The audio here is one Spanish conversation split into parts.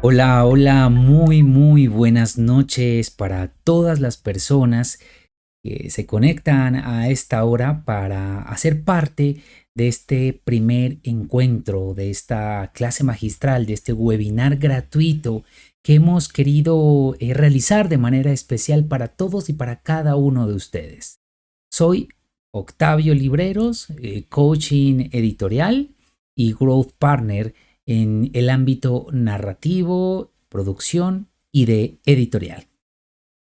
Hola, hola, muy buenas noches para todas las personas que se conectan a esta hora para hacer parte de este primer encuentro, de esta clase magistral, de este webinar gratuito que hemos querido realizar de manera especial para todos y para cada uno de ustedes. Soy Octavio Libreros, coaching editorial y growth partner en el ámbito narrativo, producción y de editorial.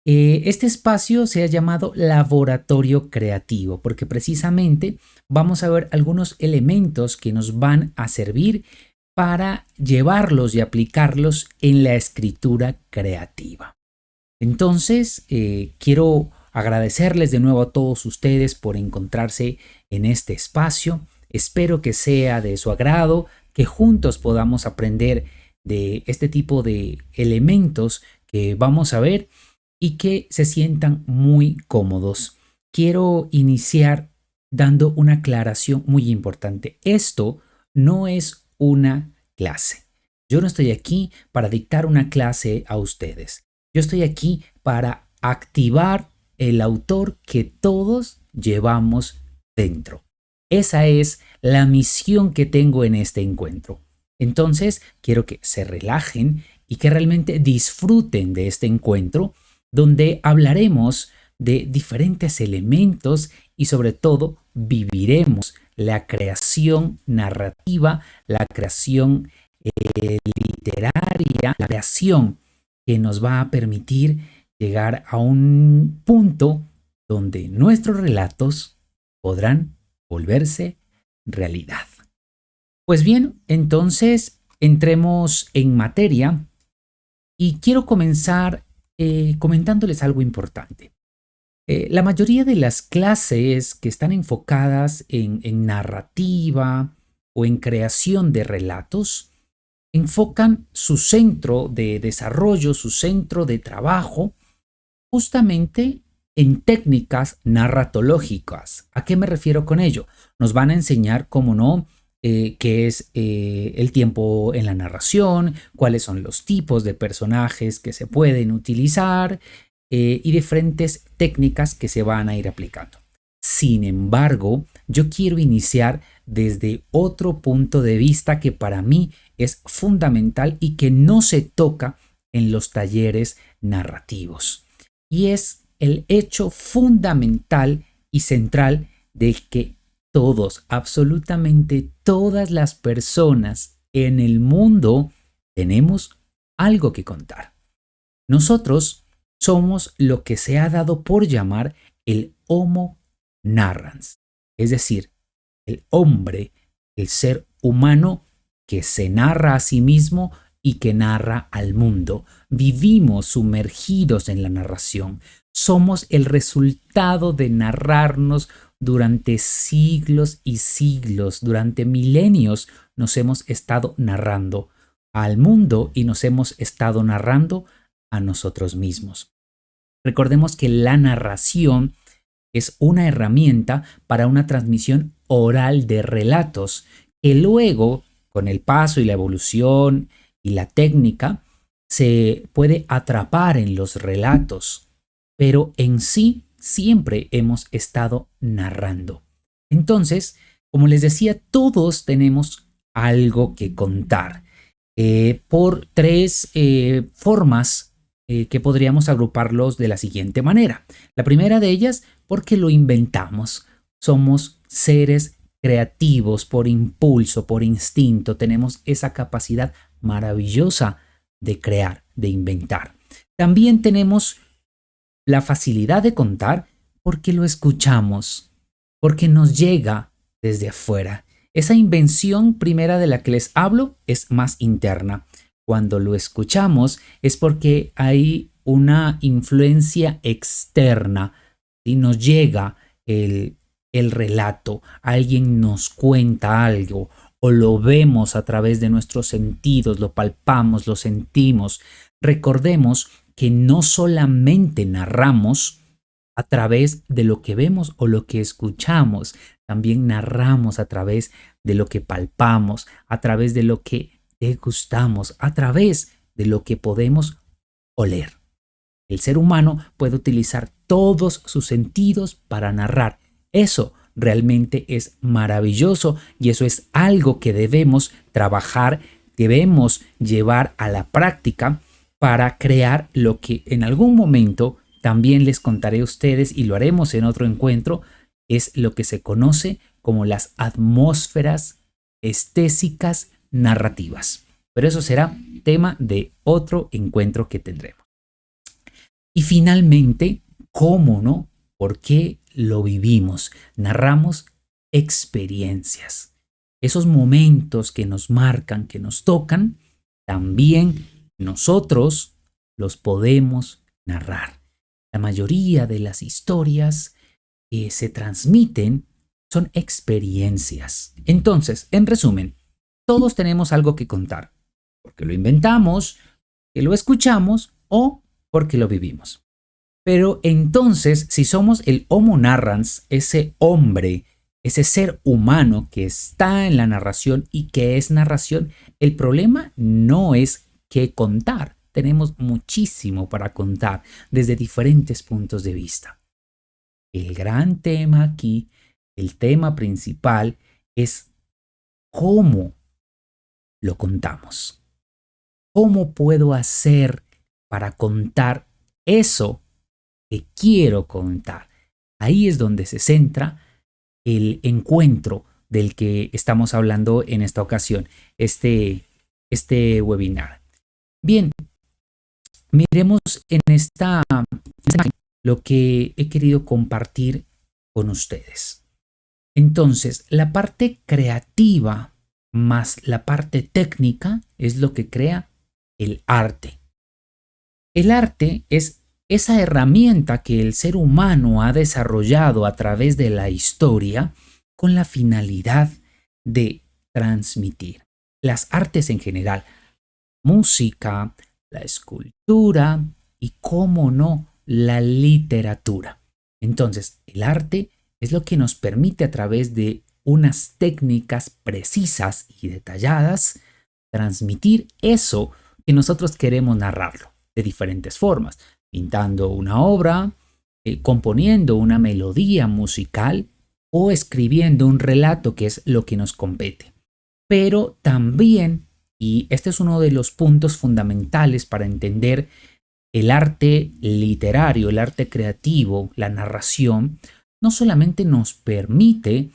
Este espacio se ha llamado Laboratorio Creativo porque precisamente vamos a ver algunos elementos que nos van a servir para llevarlos y aplicarlos en la escritura creativa. Entonces, quiero agradecerles de nuevo a todos ustedes por encontrarse en este espacio. Espero que sea de su agrado, que juntos podamos aprender de este tipo de elementos que vamos a ver y que se sientan muy cómodos. Quiero iniciar dando una aclaración muy importante. Esto no es una clase. Yo no estoy aquí para dictar una clase a ustedes. Yo estoy aquí para activar el autor que todos llevamos dentro. Esa es la misión que tengo en este encuentro. Entonces, quiero que se relajen y que realmente disfruten de este encuentro donde hablaremos de diferentes elementos y sobre todo viviremos la creación narrativa, la creación literaria, la creación que nos va a permitir llegar a un punto donde nuestros relatos podrán volverse realidad. Pues bien, entonces entremos en materia y quiero comenzar comentándoles algo importante. La mayoría de las clases que están enfocadas en narrativa o en creación de relatos enfocan su centro de desarrollo, su centro de trabajo, justamente en técnicas narratológicas. ¿A qué me refiero con ello? Nos van a enseñar, cómo no, qué es el tiempo en la narración, cuáles son los tipos de personajes que se pueden utilizar y diferentes técnicas que se van a ir aplicando. Sin embargo, yo quiero iniciar desde otro punto de vista que para mí es fundamental y que no se toca en los talleres narrativos. Y es el hecho fundamental y central de que todos, absolutamente todas las personas en el mundo tenemos algo que contar. Nosotros somos lo que se ha dado por llamar el Homo narrans, es decir, el hombre, el ser humano que se narra a sí mismo y que narra al mundo. Vivimos sumergidos en la narración. Somos el resultado de narrarnos durante siglos y siglos, durante milenios nos hemos estado narrando al mundo y nos hemos estado narrando a nosotros mismos. Recordemos que la narración es una herramienta para una transmisión oral de relatos que luego, con el paso y la evolución y la técnica, se puede atrapar en los relatos, pero en sí siempre hemos estado narrando. Entonces, como les decía, todos tenemos algo que contar por tres formas que podríamos agruparlos de la siguiente manera. La primera de ellas, porque lo inventamos. Somos seres creativos por impulso, por instinto. Tenemos esa capacidad maravillosa de crear, de inventar. También tenemos la facilidad de contar porque lo escuchamos, porque nos llega desde afuera. Esa invención primera de la que les hablo es más interna. Cuando lo escuchamos es porque hay una influencia externa y nos llega el relato, alguien nos cuenta algo o lo vemos a través de nuestros sentidos, lo palpamos, lo sentimos. Recordemos que no solamente narramos a través de lo que vemos o lo que escuchamos, también narramos a través de lo que palpamos, a través de lo que degustamos, a través de lo que podemos oler. El ser humano puede utilizar todos sus sentidos para narrar. Eso realmente es maravilloso y eso es algo que debemos trabajar, debemos llevar a la práctica para crear lo que en algún momento también les contaré a ustedes y lo haremos en otro encuentro, es lo que se conoce como las atmósferas estésicas narrativas. Pero eso será tema de otro encuentro que tendremos. Y finalmente, ¿cómo no? ¿Por qué lo vivimos? Narramos experiencias. Esos momentos que nos marcan, que nos tocan, también nosotros los podemos narrar. La mayoría de las historias que se transmiten son experiencias. Entonces, en resumen, todos tenemos algo que contar, porque lo inventamos, que lo escuchamos o porque lo vivimos. Pero entonces, si somos el Homo narrans, ese hombre, ese ser humano que está en la narración y que es narración, el problema no es qué contar. Tenemos muchísimo para contar desde diferentes puntos de vista. El gran tema aquí, el tema principal, es cómo lo contamos. ¿Cómo puedo hacer para contar eso que quiero contar? Ahí es donde se centra el encuentro del que estamos hablando en esta ocasión, este webinar. Bien, miremos en esta imagen lo que he querido compartir con ustedes. Entonces, la parte creativa más la parte técnica es lo que crea el arte. El arte es esa herramienta que el ser humano ha desarrollado a través de la historia con la finalidad de transmitir. Las artes en general, música, la escultura y, cómo no, la literatura. Entonces, el arte es lo que nos permite a través de unas técnicas precisas y detalladas transmitir eso que nosotros queremos narrarlo de diferentes formas, pintando una obra, componiendo una melodía musical o escribiendo un relato, que es lo que nos compete. Pero también, y este es uno de los puntos fundamentales para entender el arte literario, el arte creativo, la narración, no solamente nos permite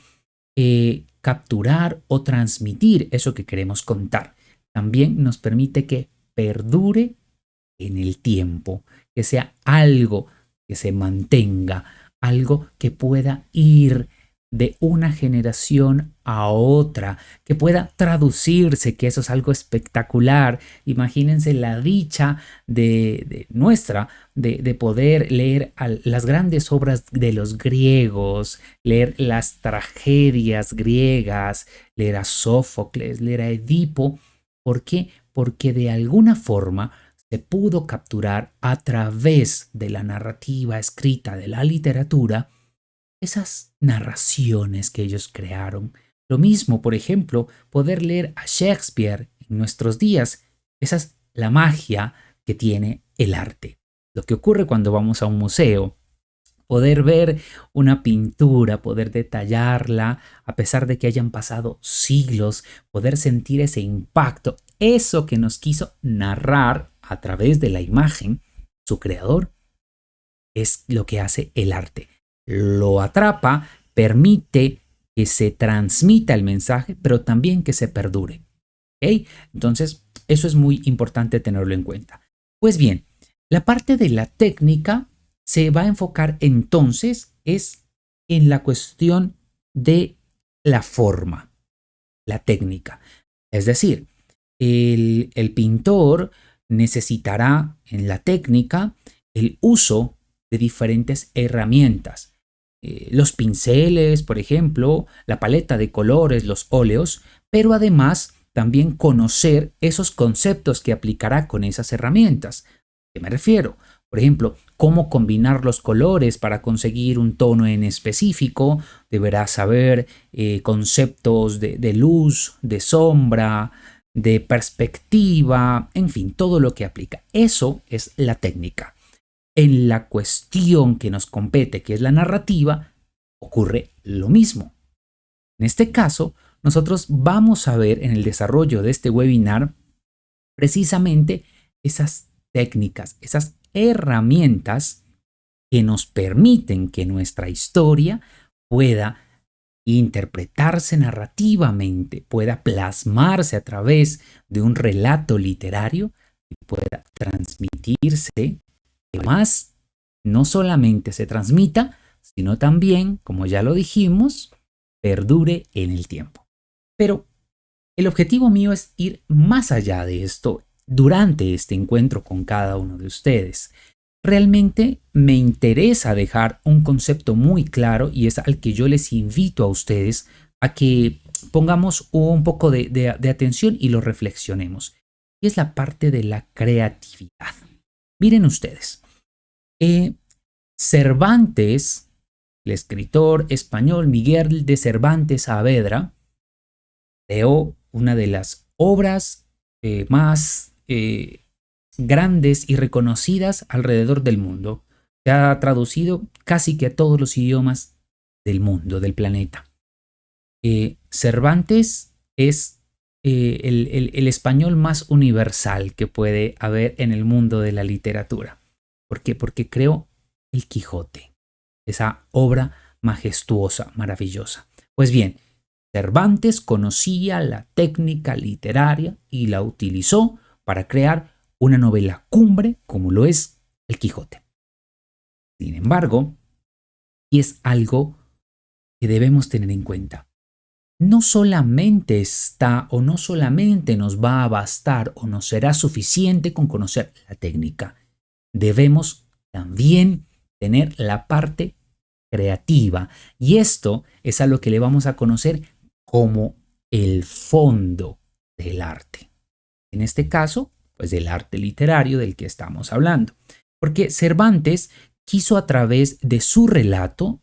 capturar o transmitir eso que queremos contar, también nos permite que perdure en el tiempo, que sea algo que se mantenga, algo que pueda ir de una generación a otra, que pueda traducirse, que eso es algo espectacular. Imagínense la dicha nuestra de poder leer las grandes obras de los griegos, leer las tragedias griegas, leer a Sófocles, leer a Edipo. ¿Por qué? Porque de alguna forma se pudo capturar a través de la narrativa escrita de la literatura esas narraciones que ellos crearon. Lo mismo, por ejemplo, poder leer a Shakespeare en nuestros días. Esa es la magia que tiene el arte. Lo que ocurre cuando vamos a un museo, poder ver una pintura, poder detallarla, a pesar de que hayan pasado siglos, poder sentir ese impacto, eso que nos quiso narrar a través de la imagen, su creador, es lo que hace el arte. Lo atrapa, permite que se transmita el mensaje, pero también que se perdure. ¿Okay? Entonces, eso es muy importante tenerlo en cuenta. Pues bien, la parte de la técnica se va a enfocar entonces es en la cuestión de la forma, la técnica. Es decir, el pintor necesitará en la técnica el uso de diferentes herramientas. Los pinceles, por ejemplo, la paleta de colores, los óleos, pero además también conocer esos conceptos que aplicará con esas herramientas. ¿A qué me refiero? Por ejemplo, cómo combinar los colores para conseguir un tono en específico. Deberá saber conceptos de luz, de sombra, de perspectiva, en fin, todo lo que aplica. Eso es la técnica. En la cuestión que nos compete, que es la narrativa, ocurre lo mismo. En este caso, nosotros vamos a ver en el desarrollo de este webinar precisamente esas técnicas, esas herramientas que nos permiten que nuestra historia pueda interpretarse narrativamente, pueda plasmarse a través de un relato literario y pueda transmitirse, que más no solamente se transmita, sino también, como ya lo dijimos, perdure en el tiempo. Pero el objetivo mío es ir más allá de esto durante este encuentro con cada uno de ustedes. Realmente me interesa dejar un concepto muy claro y es al que yo les invito a ustedes a que pongamos un poco de atención y lo reflexionemos. Y es la parte de la creatividad. Miren ustedes, Cervantes, el escritor español Miguel de Cervantes Saavedra, creó una de las obras más grandes y reconocidas alrededor del mundo. Se ha traducido casi que a todos los idiomas del mundo, del planeta. Cervantes es el español más universal que puede haber en el mundo de la literatura. ¿Por qué? Porque creó El Quijote, esa obra majestuosa, maravillosa. Pues bien, Cervantes conocía la técnica literaria y la utilizó para crear una novela cumbre como lo es El Quijote. Sin embargo, y es algo que debemos tener en cuenta, no solamente está o no solamente nos va a bastar o nos será suficiente con conocer la técnica, debemos también tener la parte creativa y esto es a lo que le vamos a conocer como el fondo del arte. En este caso, pues del arte literario del que estamos hablando. Porque Cervantes quiso a través de su relato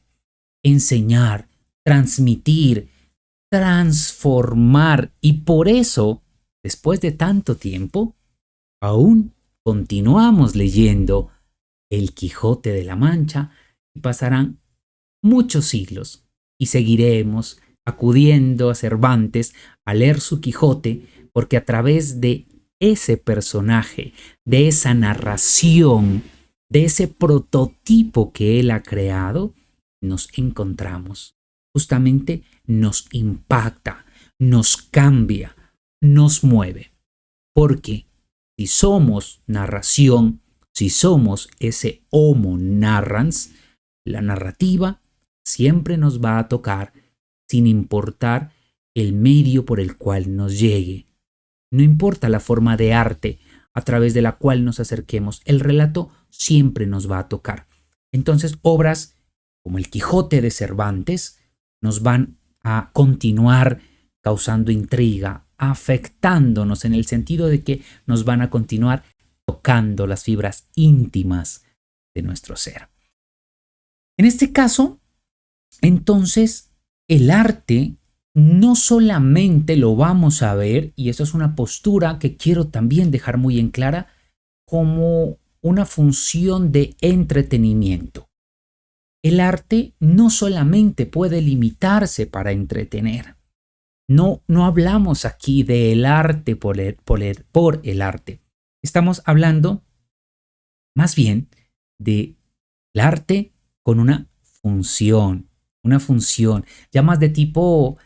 enseñar, transmitir, transformar y por eso, después de tanto tiempo, aún continuamos leyendo El Quijote de la Mancha y pasarán muchos siglos y seguiremos acudiendo a Cervantes a leer su Quijote porque a través de ese personaje, de esa narración, de ese prototipo que él ha creado, nos encontramos. Justamente nos impacta, nos cambia, nos mueve. Porque si somos narración, si somos ese homo narrans, la narrativa siempre nos va a tocar sin importar el medio por el cual nos llegue. No importa la forma de arte a través de la cual nos acerquemos, el relato siempre nos va a tocar. Entonces, obras como El Quijote de Cervantes nos van a continuar causando intriga, afectándonos en el sentido de que nos van a continuar tocando las fibras íntimas de nuestro ser. En este caso, entonces, el arte no solamente lo vamos a ver, y eso es una postura que quiero también dejar muy en clara, como una función de entretenimiento. El arte no solamente puede limitarse para entretener. No hablamos aquí del arte por el arte. Estamos hablando más bien del arte con una función ya más de tipo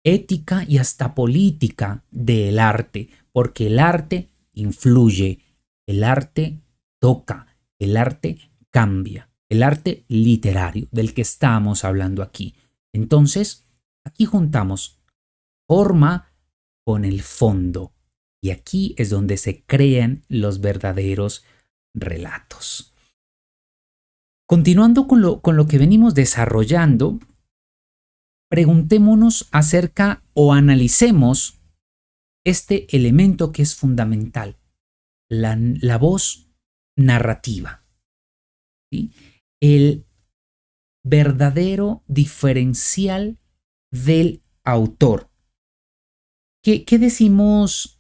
ética y hasta política del arte, porque el arte influye, el arte toca, el arte cambia, el arte literario del que estamos hablando aquí. Entonces, aquí juntamos forma con el fondo y aquí es donde se crean los verdaderos relatos. Continuando con lo que venimos desarrollando, preguntémonos acerca o analicemos este elemento que es fundamental, la voz narrativa, ¿sí? El verdadero diferencial del autor. ¿Qué decimos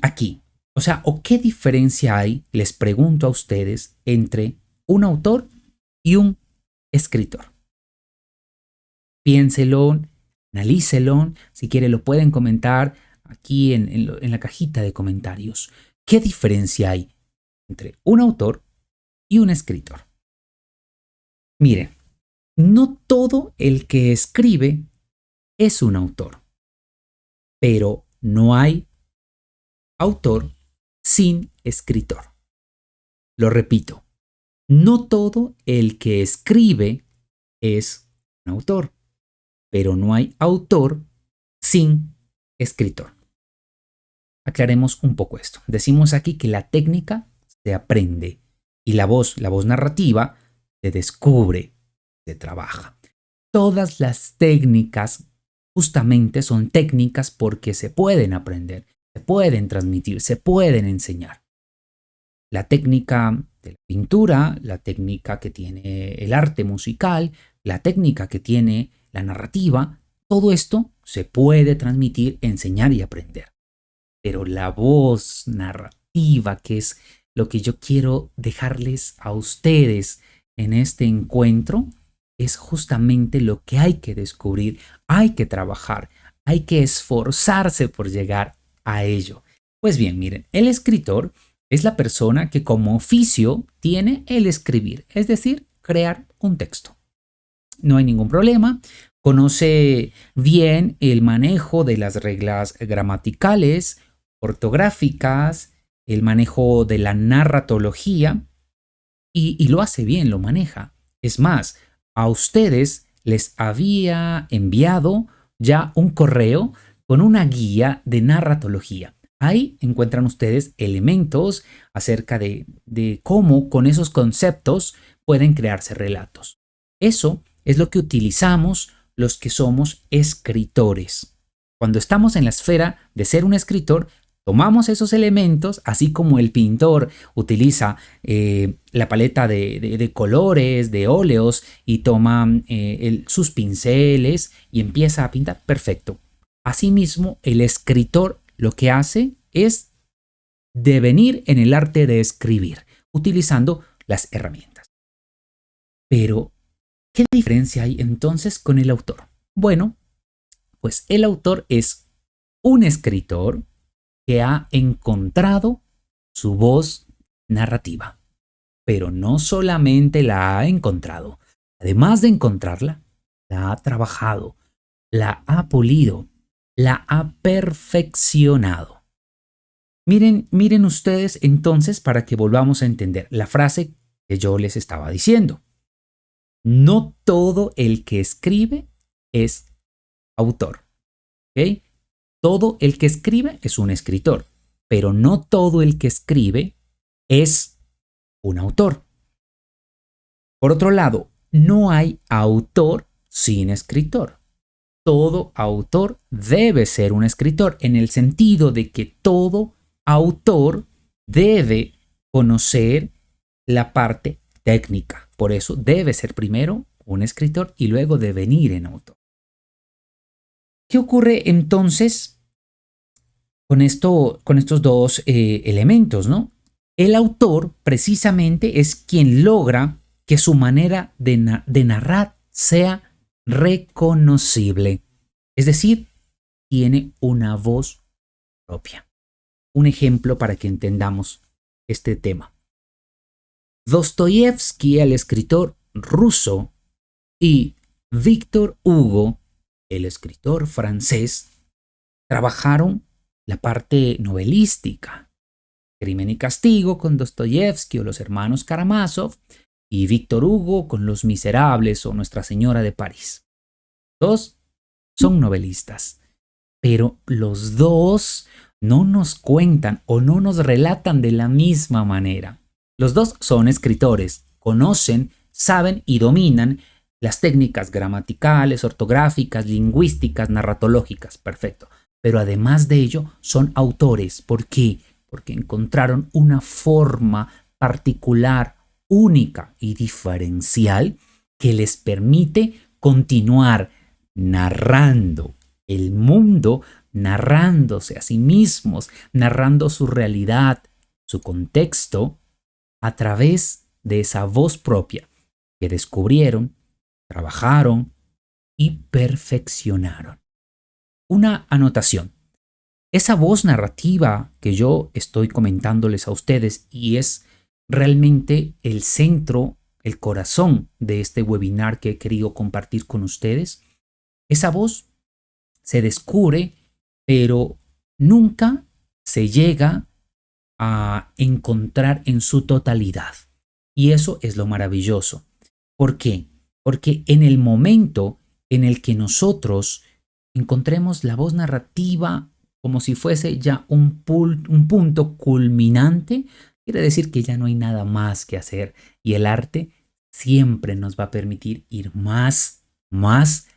aquí? O sea, ¿o qué diferencia hay, les pregunto a ustedes, entre un autor y un escritor? Piénselo, analícelo, si quiere lo pueden comentar aquí en la cajita de comentarios. ¿Qué diferencia hay entre un autor y un escritor? Miren, no todo el que escribe es un autor, pero no hay autor sin escritor. Lo repito, no todo el que escribe es un autor, pero no hay autor sin escritor. Aclaremos un poco esto. Decimos aquí que la técnica se aprende y la voz narrativa, se descubre, se trabaja. Todas las técnicas justamente son técnicas porque se pueden aprender, se pueden transmitir, se pueden enseñar. La técnica de la pintura, la técnica que tiene el arte musical, la técnica que tiene la narrativa, todo esto se puede transmitir, enseñar y aprender. Pero la voz narrativa, que es lo que yo quiero dejarles a ustedes en este encuentro, es justamente lo que hay que descubrir, hay que trabajar, hay que esforzarse por llegar a ello. Pues bien, miren, el escritor es la persona que como oficio tiene el escribir, es decir, crear un texto. No hay ningún problema, conoce bien el manejo de las reglas gramaticales, ortográficas, el manejo de la narratología y lo hace bien, lo maneja. Es más, a ustedes les había enviado ya un correo con una guía de narratología. Ahí encuentran ustedes elementos acerca de cómo con esos conceptos pueden crearse relatos. Eso es lo que utilizamos los que somos escritores. Cuando estamos en la esfera de ser un escritor, tomamos esos elementos, así como el pintor utiliza la paleta de colores, de óleos, y toma sus pinceles y empieza a pintar. Perfecto. Asimismo, el escritor lo que hace es devenir en el arte de escribir, utilizando las herramientas. Pero, ¿qué diferencia hay entonces con el autor? Bueno, pues el autor es un escritor que ha encontrado su voz narrativa. Pero no solamente la ha encontrado, además de encontrarla, la ha trabajado, la ha pulido, la ha perfeccionado. Miren ustedes entonces para que volvamos a entender la frase que yo les estaba diciendo. No todo el que escribe es autor. ¿Ok? Todo el que escribe es un escritor, pero no todo el que escribe es un autor. Por otro lado, no hay autor sin escritor. Todo autor debe ser un escritor en el sentido de que todo autor debe conocer la parte técnica. Por eso debe ser primero un escritor y luego devenir en autor. ¿Qué ocurre entonces con estos dos elementos, ¿no? El autor precisamente es quien logra que su manera de narrar sea reconocible. Es decir, tiene una voz propia. Un ejemplo para que entendamos este tema. Dostoyevsky, el escritor ruso, y Víctor Hugo, el escritor francés, trabajaron la parte novelística. Crimen y Castigo con Dostoyevsky o los hermanos Karamazov, y Víctor Hugo con Los Miserables o Nuestra Señora de París. Dos son novelistas, pero los dos no nos cuentan o no nos relatan de la misma manera. Los dos son escritores, conocen, saben y dominan las técnicas gramaticales, ortográficas, lingüísticas, narratológicas, perfecto. Pero además de ello, son autores. ¿Por qué? Porque encontraron una forma particular, única y diferencial que les permite continuar narrando el mundo narrándose a sí mismos, narrando su realidad, su contexto, a través de esa voz propia que descubrieron, trabajaron y perfeccionaron. Una anotación. Esa voz narrativa que yo estoy comentándoles a ustedes y es realmente el centro, el corazón de este webinar que he querido compartir con ustedes, esa voz se descubre, pero nunca se llega a encontrar en su totalidad. Y eso es lo maravilloso. ¿Por qué? Porque en el momento en el que nosotros encontremos la voz narrativa como si fuese ya un punto culminante, quiere decir que ya no hay nada más que hacer y el arte siempre nos va a permitir ir más, más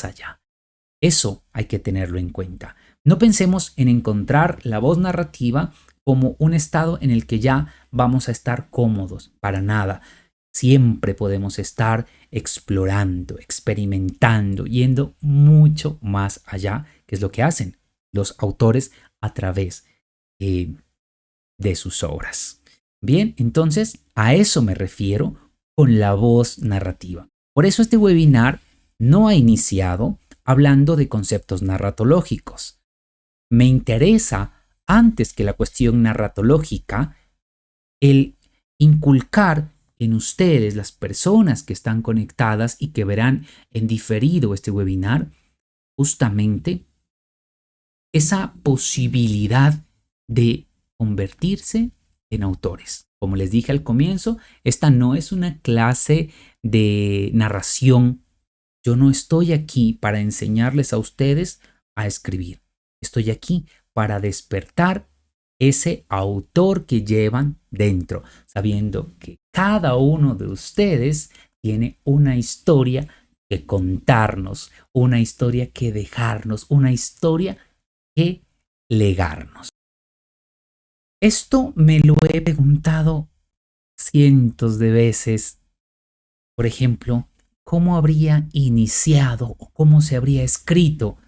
allá. Eso hay que tenerlo en cuenta. No pensemos en encontrar la voz narrativa como un estado en el que ya vamos a estar cómodos, para nada. Siempre podemos estar explorando, experimentando, yendo mucho más allá, que es lo que hacen los autores a través de sus obras. Bien, entonces a eso me refiero con la voz narrativa. Por eso este webinar no ha iniciado hablando de conceptos narratológicos. Me interesa, antes que la cuestión narratológica, el inculcar en ustedes, las personas que están conectadas y que verán en diferido este webinar, justamente esa posibilidad de convertirse en autores. Como les dije al comienzo, esta no es una clase de narración. Yo no estoy aquí para enseñarles a ustedes a escribir. Estoy aquí para despertar ese autor que llevan dentro, sabiendo que cada uno de ustedes tiene una historia que contarnos, una historia que dejarnos, una historia que legarnos. Esto me lo he preguntado cientos de veces. Por ejemplo, ¿cómo habría iniciado o cómo se habría escrito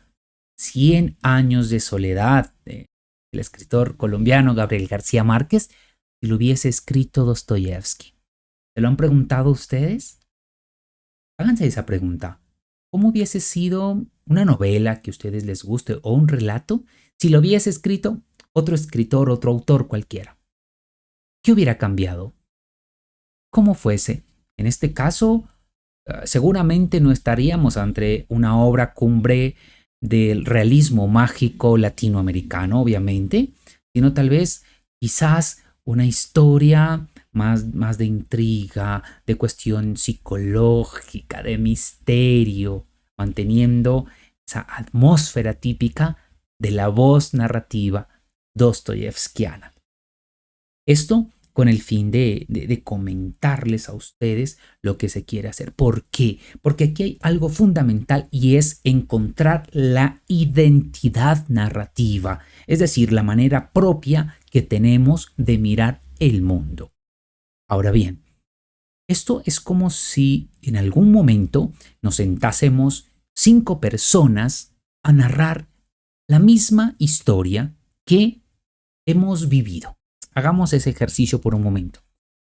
100 años de soledad del escritor colombiano Gabriel García Márquez si lo hubiese escrito Dostoyevsky? ¿Se lo han preguntado ustedes? Háganse esa pregunta. ¿Cómo hubiese sido una novela que a ustedes les guste o un relato si lo hubiese escrito otro escritor, otro autor cualquiera? ¿Qué hubiera cambiado? ¿Cómo fuese? En este caso, seguramente no estaríamos ante una obra cumbre del realismo mágico latinoamericano, obviamente, sino tal vez quizás una historia más de intriga, de cuestión psicológica, de misterio, manteniendo esa atmósfera típica de la voz narrativa dostoyevskiana. Esto con el fin de comentarles a ustedes lo que se quiere hacer. ¿Por qué? Porque aquí hay algo fundamental y es encontrar la identidad narrativa, es decir, la manera propia que tenemos de mirar el mundo. Ahora bien, esto es como si en algún momento nos sentásemos 5 personas a narrar la misma historia que hemos vivido. Hagamos ese ejercicio por un momento.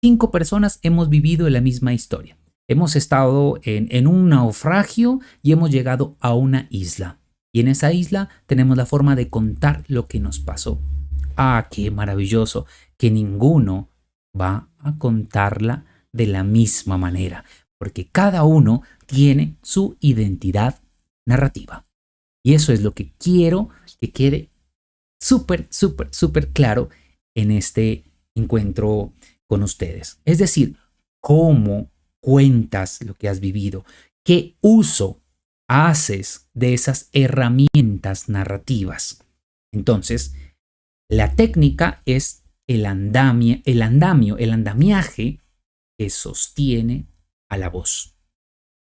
5 personas hemos vivido la misma historia. Hemos estado en un naufragio y hemos llegado a una isla. Y en esa isla tenemos la forma de contar lo que nos pasó. ¡Ah, qué maravilloso! Que ninguno va a contarla de la misma manera, porque cada uno tiene su identidad narrativa. Y eso es lo que quiero que quede súper claro en este encuentro con ustedes. Es decir, cómo cuentas lo que has vivido, qué uso haces de esas herramientas narrativas. Entonces, la técnica es el andamiaje que sostiene a la voz.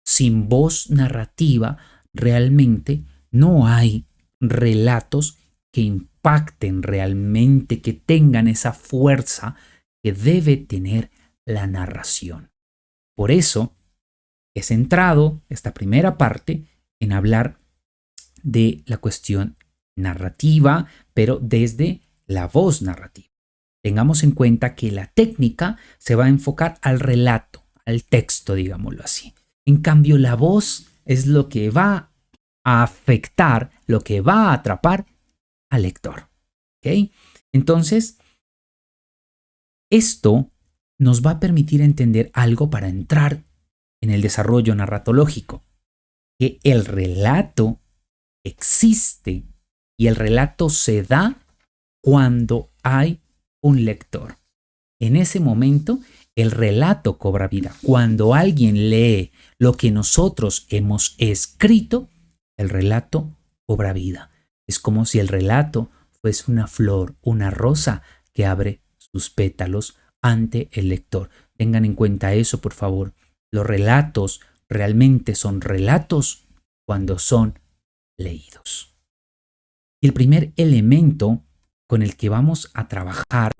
Sin voz narrativa, realmente no hay relatos que impacten realmente, que tengan esa fuerza que debe tener la narración. Por eso he centrado esta primera parte en hablar de la cuestión narrativa, pero desde la voz narrativa. Tengamos en cuenta que la técnica se va a enfocar al relato, al texto, digámoslo así. En cambio, la voz es lo que va a afectar, lo que va a atrapar al lector. ¿Ok? Entonces, esto nos va a permitir entender algo para entrar en el desarrollo narratológico, que el relato existe y el relato se da cuando hay un lector. En ese momento, el relato cobra vida. Cuando alguien lee lo que nosotros hemos escrito, el relato cobra vida. Es como si el relato fuese una flor, una rosa que abre sus pétalos ante el lector. Tengan en cuenta eso, por favor. Los relatos realmente son relatos cuando son leídos. Y el primer elemento con el que vamos a trabajar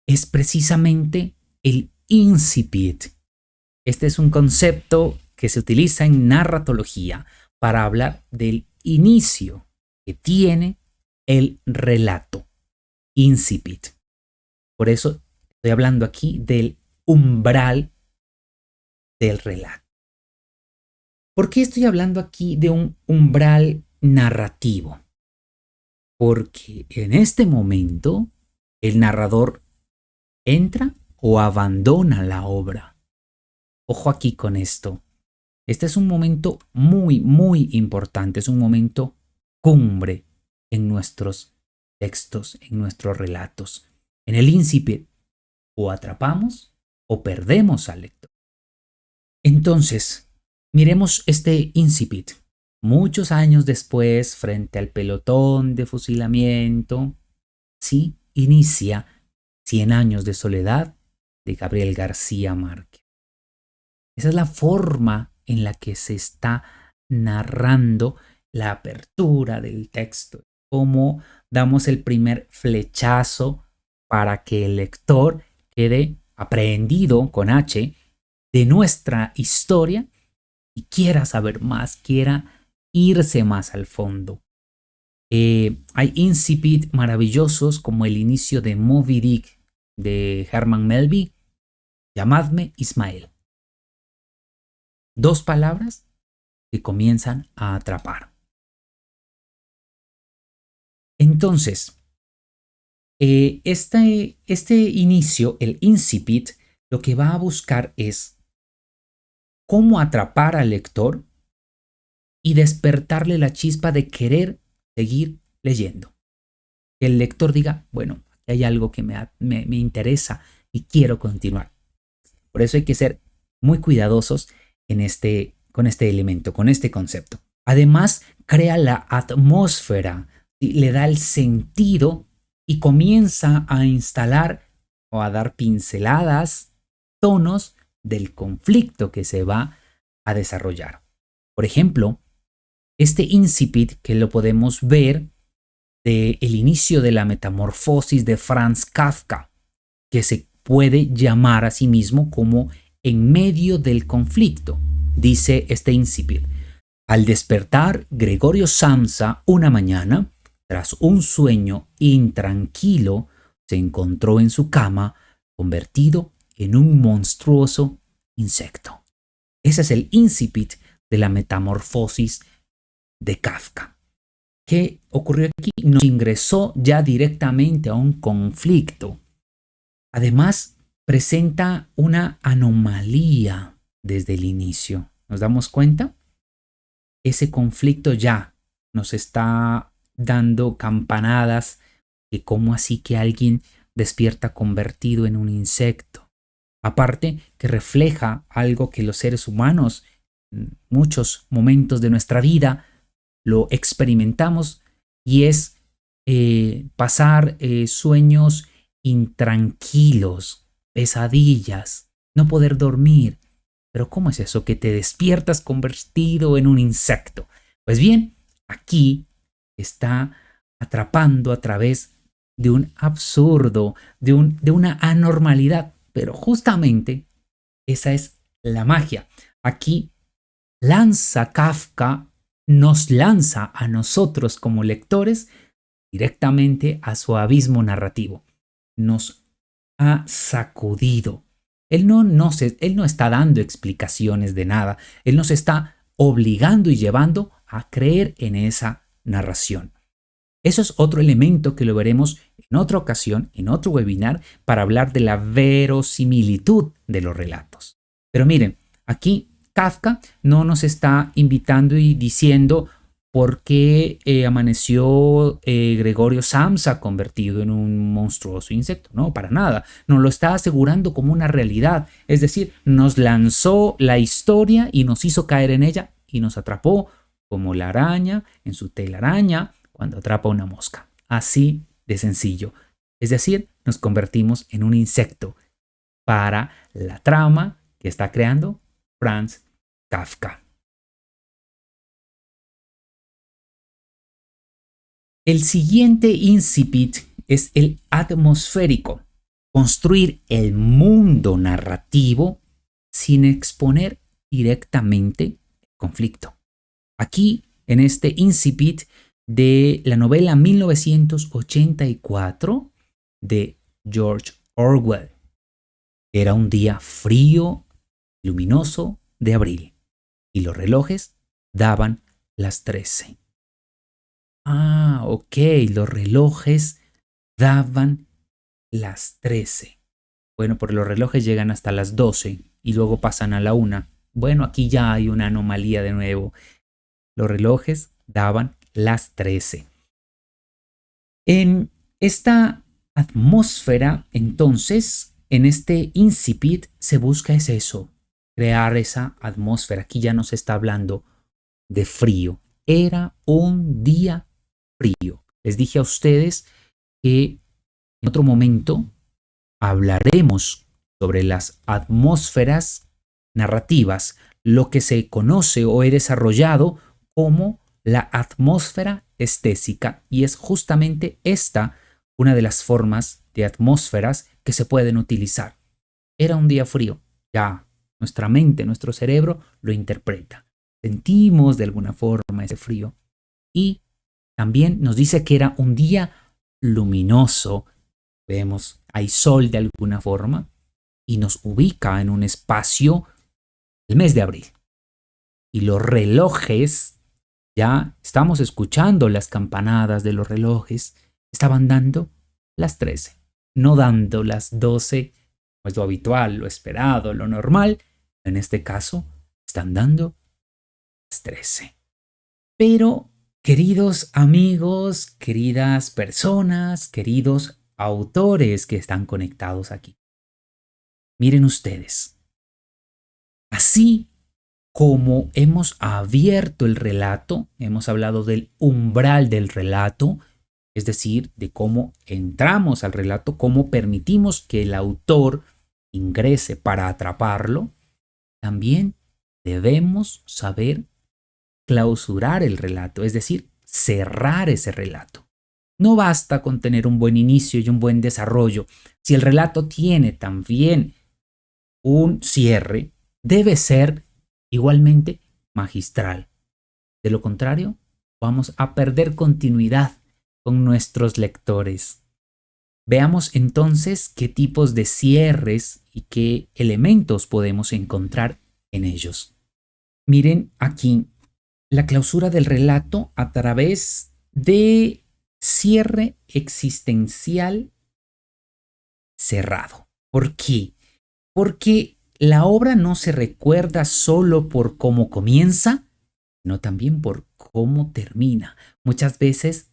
es precisamente el incipit. Este es un concepto que se utiliza en narratología para hablar del inicio que tiene el relato. Incipit. Por eso estoy hablando aquí del umbral del relato. ¿Por qué estoy hablando aquí de un umbral narrativo? Porque en este momento el narrador entra o abandona la obra. Ojo aquí con esto. Este es un momento muy, muy importante. Es un momento cumbre en nuestros textos, en nuestros relatos. En el incipit, o atrapamos o perdemos al lector. Entonces, miremos este incipit. Muchos años después, frente al pelotón de fusilamiento, sí, inicia 100 años de soledad de Gabriel García Márquez. Esa es la forma en la que se está narrando la apertura del texto, cómo damos el primer flechazo para que el lector quede aprehendido con H de nuestra historia y quiera saber más, quiera irse más al fondo. Hay incipit maravillosos como el inicio de Moby Dick de Herman Melville, llamadme Ismael. 2 palabras que comienzan a atrapar. Entonces, este inicio, el incipit, lo que va a buscar es cómo atrapar al lector y despertarle la chispa de querer seguir leyendo. Que el lector diga, bueno, aquí hay algo que me interesa y quiero continuar. Por eso hay que ser muy cuidadosos con este elemento, con este concepto. Además, crea la atmósfera, le da el sentido y comienza a instalar o a dar pinceladas, tonos del conflicto que se va a desarrollar. Por ejemplo, este incipit que lo podemos ver del inicio de la metamorfosis de Franz Kafka, que se puede llamar a sí mismo como en medio del conflicto, dice este incipit. Al despertar, Gregorio Samsa una mañana, tras un sueño intranquilo, se encontró en su cama convertido en un monstruoso insecto. Ese es el incipit de la metamorfosis de Kafka. ¿Qué ocurrió aquí? Nos ingresó ya directamente a un conflicto. Además, presenta una anomalía desde el inicio. ¿Nos damos cuenta? Ese conflicto ya nos está dando campanadas de cómo así que alguien despierta convertido en un insecto. Aparte que refleja algo que los seres humanos en muchos momentos de nuestra vida lo experimentamos y es pasar sueños intranquilos, pesadillas, no poder dormir. Pero ¿cómo es eso que te despiertas convertido en un insecto? Pues bien, aquí está atrapando a través de un absurdo, de una anormalidad, pero justamente esa es la magia. Aquí lanza Kafka nos lanza a nosotros como lectores directamente a su abismo narrativo. Nos ha sacudido. Él no está dando explicaciones de nada. Él nos está obligando y llevando a creer en esa narración. Eso es otro elemento que lo veremos en otra ocasión, en otro webinar, para hablar de la verosimilitud de los relatos. Pero miren, aquí Kafka no nos está invitando y diciendo por qué amaneció Gregorio Samsa convertido en un monstruoso insecto. No, para nada. Nos lo está asegurando como una realidad. Es decir, nos lanzó la historia y nos hizo caer en ella y nos atrapó como la araña en su telaraña cuando atrapa una mosca. Así de sencillo. Es decir, nos convertimos en un insecto para la trama que está creando Franz Kafka. El siguiente incipit es el atmosférico. Construir el mundo narrativo sin exponer directamente el conflicto. Aquí, en este incipit de la novela 1984 de George Orwell. Era un día frío, luminoso de abril, y los relojes daban las 13. Ah, ok, los relojes daban las 13. Bueno, porque los relojes llegan hasta las 12 y luego pasan a la 1. Bueno, aquí ya hay una anomalía de nuevo. Los relojes daban las 13. En esta atmósfera, entonces, en este incipit se busca es eso, crear esa atmósfera. Aquí ya no se está hablando de frío. Era un día frío. Les dije a ustedes que en otro momento hablaremos sobre las atmósferas narrativas, lo que se conoce o he desarrollado como la atmósfera estésica, y es justamente esta una de las formas de atmósferas que se pueden utilizar. Era un día frío, ya nuestra mente, nuestro cerebro lo interpreta. Sentimos de alguna forma ese frío y también nos dice que era un día luminoso. Vemos, hay sol de alguna forma y nos ubica en un espacio el mes de abril. Y los relojes, ya estamos escuchando las campanadas de los relojes, estaban dando las 13, no dando las 12, como es lo habitual, lo esperado, lo normal. En este caso, están dando las 13. Pero, queridos amigos, queridas personas, queridos autores que están conectados aquí, miren ustedes, así como hemos abierto el relato, hemos hablado del umbral del relato, es decir, de cómo entramos al relato, cómo permitimos que el autor ingrese para atraparlo, también debemos saber clausurar el relato, es decir, cerrar ese relato. No basta con tener un buen inicio y un buen desarrollo. Si el relato tiene también un cierre, debe ser igualmente magistral. De lo contrario, vamos a perder continuidad con nuestros lectores. Veamos entonces qué tipos de cierres y qué elementos podemos encontrar en ellos. Miren aquí la clausura del relato a través de cierre existencial cerrado. ¿Por qué? Porque la obra no se recuerda solo por cómo comienza, sino también por cómo termina. Muchas veces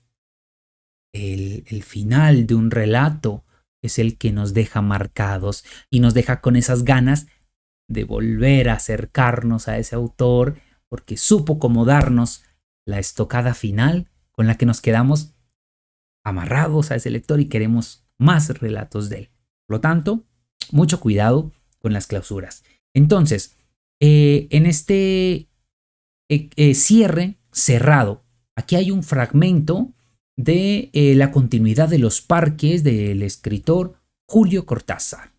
el final de un relato es el que nos deja marcados y nos deja con esas ganas de volver a acercarnos a ese autor porque supo cómo darnos la estocada final con la que nos quedamos amarrados a ese lector y queremos más relatos de él. Por lo tanto, mucho cuidado con las clausuras. Entonces, en este cierre cerrado, aquí hay un fragmento de la continuidad de los parques del escritor Julio Cortázar.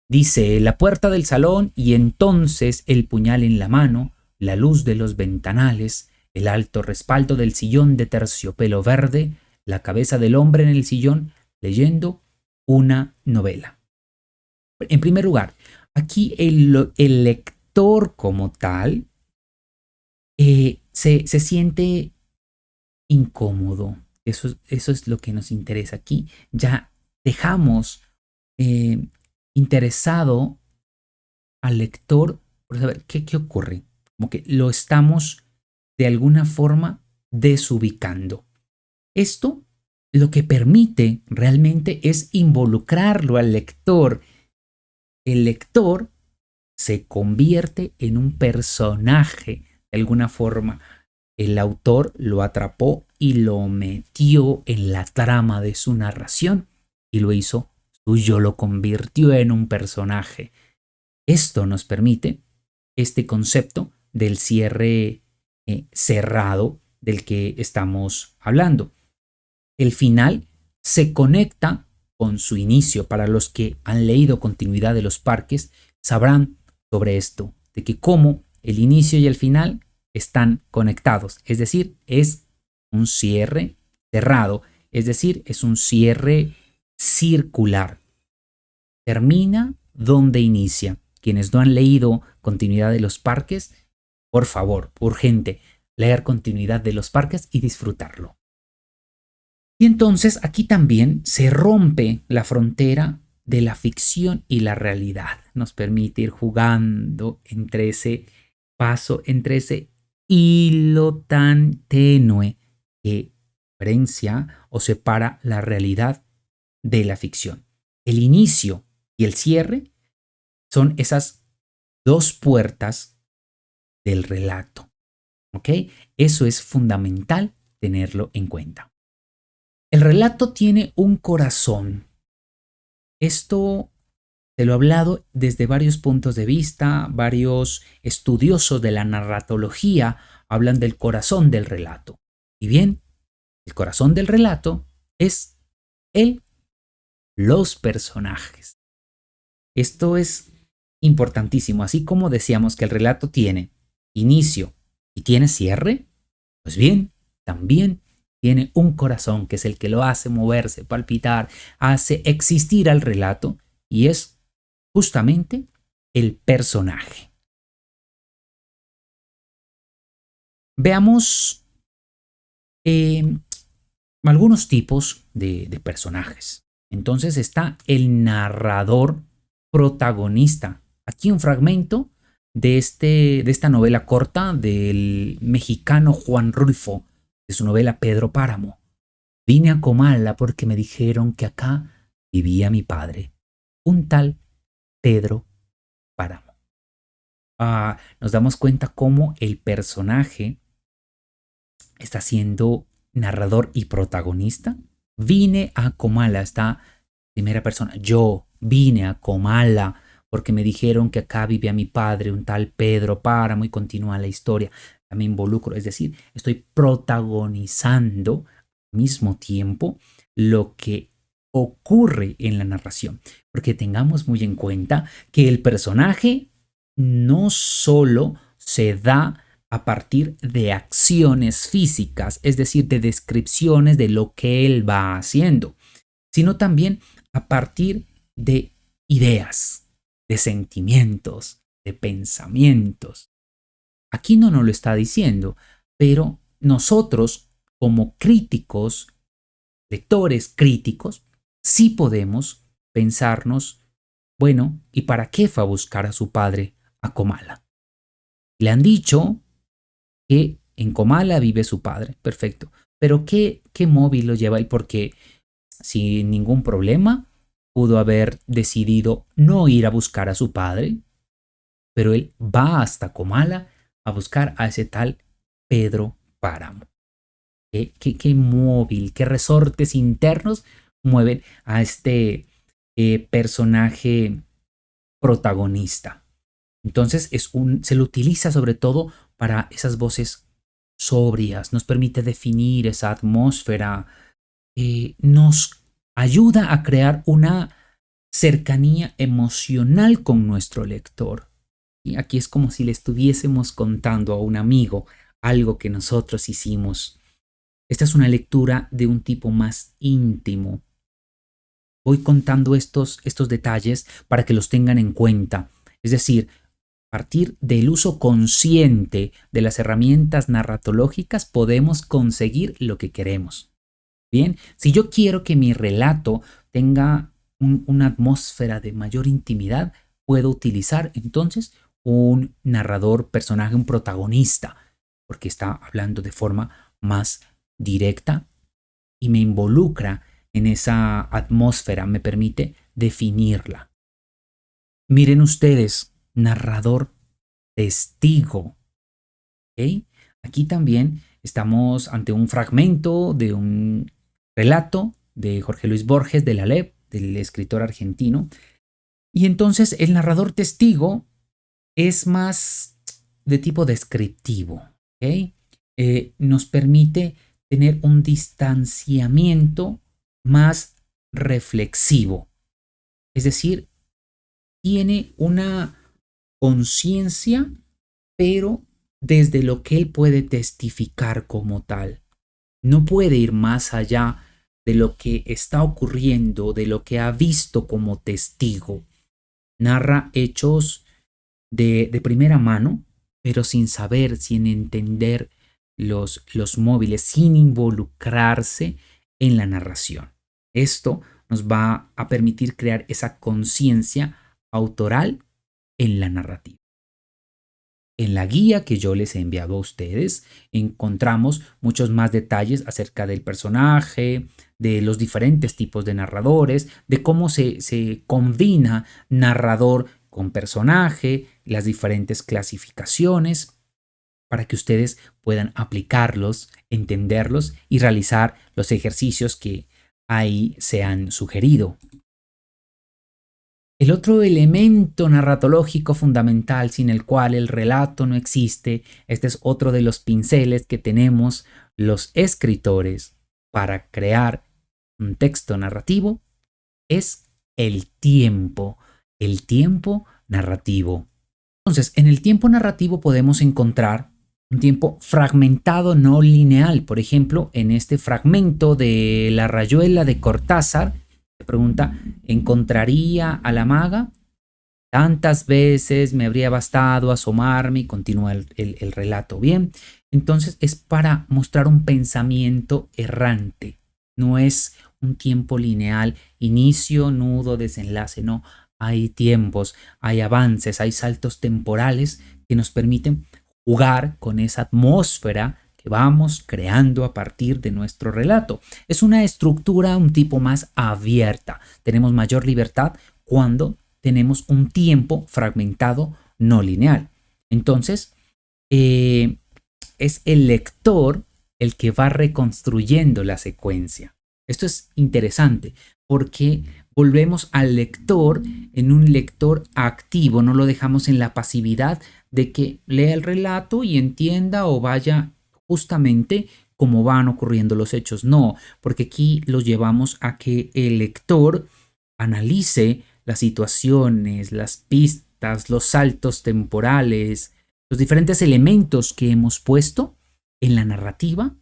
Dice, la puerta del salón y entonces el puñal en la mano, la luz de los ventanales, el alto respaldo del sillón de terciopelo verde, la cabeza del hombre en el sillón leyendo una novela. En primer lugar, aquí el lector como tal se siente incómodo. Eso es lo que nos interesa aquí. Ya dejamos eh, interesado al lector por saber qué ocurre. Como que lo estamos de alguna forma desubicando. Esto lo que permite realmente es involucrarlo al lector. El lector se convierte en un personaje de alguna forma. El autor lo atrapó y lo metió en la trama de su narración y lo hizo suyo, lo convirtió en un personaje. Esto nos permite este concepto del cierre cerrado del que estamos hablando. El final se conecta con su inicio. Para los que han leído Continuidad de los Parques, sabrán sobre esto, de que cómo el inicio y el final están conectados, es decir, es un cierre cerrado, es decir, es un cierre circular. Termina donde inicia. Quienes no han leído Continuidad de los Parques, por favor, urgente, leer Continuidad de los Parques y disfrutarlo. Y entonces aquí también se rompe la frontera de la ficción y la realidad. Nos permite ir jugando entre ese paso, entre ese hilo tan tenue que diferencia o separa la realidad de la ficción. El inicio y el cierre son esas dos puertas del relato. ¿Ok? Eso es fundamental tenerlo en cuenta. El relato tiene un corazón. Esto te lo he hablado desde varios puntos de vista. Varios estudiosos de la narratología hablan del corazón del relato. Y bien, el corazón del relato es los personajes. Esto es importantísimo. Así como decíamos que el relato tiene inicio y tiene cierre, pues bien, también tiene un corazón que es el que lo hace moverse, palpitar, hace existir al relato y es justamente el personaje. Veamos algunos tipos de personajes. Entonces está el narrador protagonista. Aquí un fragmento de esta novela corta del mexicano Juan Rulfo, de su novela Pedro Páramo. Vine a Comala porque me dijeron que acá vivía mi padre, un tal Pedro Páramo. Nos damos cuenta cómo el personaje está siendo narrador y protagonista. Vine a Comala, esta primera persona. Yo vine a Comala porque me dijeron que acá vivía mi padre, un tal Pedro Páramo, y continúa la historia. Me involucro, es decir, estoy protagonizando al mismo tiempo lo que ocurre en la narración. Porque tengamos muy en cuenta que el personaje no solo se da a partir de acciones físicas, es decir, de descripciones de lo que él va haciendo, sino también a partir de ideas, de sentimientos, de pensamientos. Aquí no nos lo está diciendo, pero nosotros como críticos, lectores críticos, sí podemos pensarnos, bueno, ¿y para qué fue a buscar a su padre a Comala? Le han dicho que en Comala vive su padre, perfecto, pero ¿qué móvil lo lleva él? Porque sin ningún problema pudo haber decidido no ir a buscar a su padre, pero él va hasta Comala a buscar a ese tal Pedro Páramo. ¿Qué móvil, qué resortes internos mueven a este personaje protagonista? Entonces se lo utiliza sobre todo para esas voces sobrias, nos permite definir esa atmósfera, nos ayuda a crear una cercanía emocional con nuestro lector. Y aquí es como si le estuviésemos contando a un amigo algo que nosotros hicimos. Esta es una lectura de un tipo más íntimo. Voy contando estos detalles para que los tengan en cuenta. Es decir, a partir del uso consciente de las herramientas narratológicas podemos conseguir lo que queremos. Bien, si yo quiero que mi relato tenga una atmósfera de mayor intimidad, puedo utilizar entonces un narrador, personaje, un protagonista, porque está hablando de forma más directa y me involucra en esa atmósfera, me permite definirla. Miren ustedes, narrador, testigo. ¿Ok? Aquí también estamos ante un fragmento de un relato de Jorge Luis Borges de la LEP, del escritor argentino. Y entonces el narrador testigo es más de tipo descriptivo. ¿Ok? Nos permite tener un distanciamiento más reflexivo. Es decir, tiene una conciencia, pero desde lo que él puede testificar como tal. No puede ir más allá de lo que está ocurriendo, de lo que ha visto como testigo. Narra hechos de primera mano, pero sin saber, sin entender los móviles, sin involucrarse en la narración. Esto nos va a permitir crear esa conciencia autoral en la narrativa. En la guía que yo les he enviado a ustedes encontramos muchos más detalles acerca del personaje, de los diferentes tipos de narradores, de cómo se combina narrador con personaje, las diferentes clasificaciones, para que ustedes puedan aplicarlos, entenderlos y realizar los ejercicios que ahí se han sugerido. El otro elemento narratológico fundamental sin el cual el relato no existe, este es otro de los pinceles que tenemos los escritores para crear un texto narrativo, es el tiempo narrativo. Entonces, en el tiempo narrativo podemos encontrar un tiempo fragmentado no lineal. Por ejemplo, en este fragmento de La rayuela de Cortázar, se pregunta, ¿encontraría a la maga? Tantas veces me habría bastado asomarme y continúa el relato. Bien, entonces es para mostrar un pensamiento errante. No es un tiempo lineal, inicio, nudo, desenlace, no. Hay tiempos, hay avances, hay saltos temporales que nos permiten jugar con esa atmósfera que vamos creando a partir de nuestro relato. Es una estructura un tipo más abierta. Tenemos mayor libertad cuando tenemos un tiempo fragmentado no lineal. Entonces, es el lector el que va reconstruyendo la secuencia. Esto es interesante porque volvemos al lector en un lector activo, no lo dejamos en la pasividad de que lea el relato y entienda o vaya justamente cómo van ocurriendo los hechos. No, porque aquí lo llevamos a que el lector analice las situaciones, las pistas, los saltos temporales, los diferentes elementos que hemos puesto en la narrativa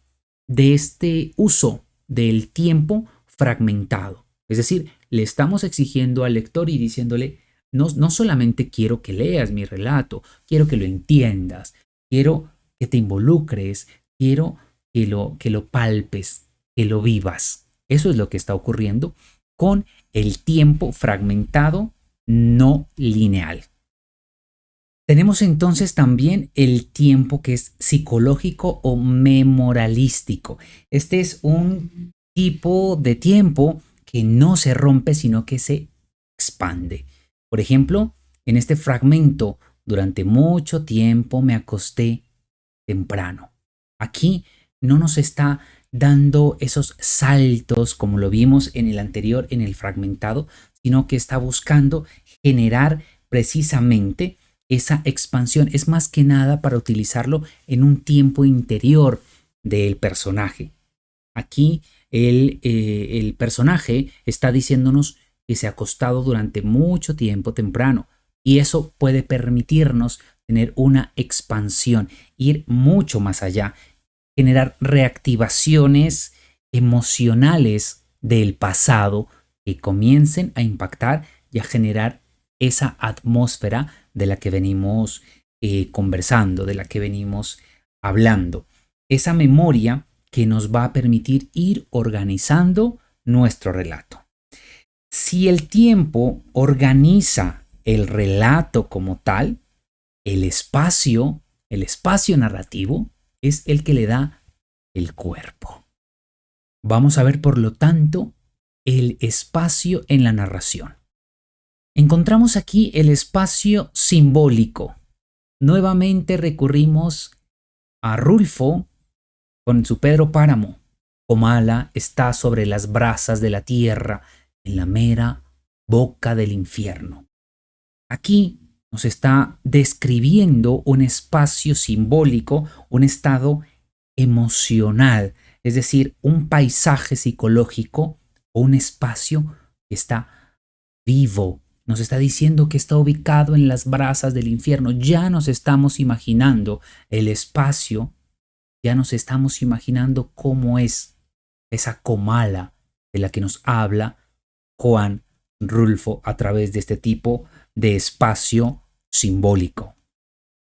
de este uso del tiempo fragmentado. Es decir, le estamos exigiendo al lector y diciéndole, no solamente quiero que leas mi relato, quiero que lo entiendas, quiero que te involucres, quiero que lo palpes, que lo vivas. Eso es lo que está ocurriendo con el tiempo fragmentado no lineal. Tenemos entonces también el tiempo que es psicológico o memorialístico. Este es un tipo de tiempo que no se rompe, sino que se expande. Por ejemplo, en este fragmento, durante mucho tiempo me acosté temprano. Aquí no nos está dando esos saltos como lo vimos en el anterior, en el fragmentado, sino que está buscando generar precisamente esa expansión. Es más que nada para utilizarlo en un tiempo interior del personaje. Aquí el personaje está diciéndonos que se ha acostado durante mucho tiempo temprano y eso puede permitirnos tener una expansión, ir mucho más allá, generar reactivaciones emocionales del pasado que comiencen a impactar y a generar esa atmósfera de la que venimos conversando, de la que venimos hablando. Esa memoria que nos va a permitir ir organizando nuestro relato. Si el tiempo organiza el relato como tal, el espacio narrativo, es el que le da el cuerpo. Vamos a ver, por lo tanto, el espacio en la narración. Encontramos aquí el espacio simbólico. Nuevamente recurrimos a Rulfo con su Pedro Páramo. Comala está sobre las brasas de la tierra, en la mera boca del infierno. Aquí nos está describiendo un espacio simbólico, un estado emocional, es decir, un paisaje psicológico o un espacio que está vivo. Nos está diciendo que está ubicado en las brasas del infierno. Ya nos estamos imaginando el espacio, ya nos estamos imaginando cómo es esa Comala de la que nos habla Juan Rulfo a través de este tipo de espacio simbólico.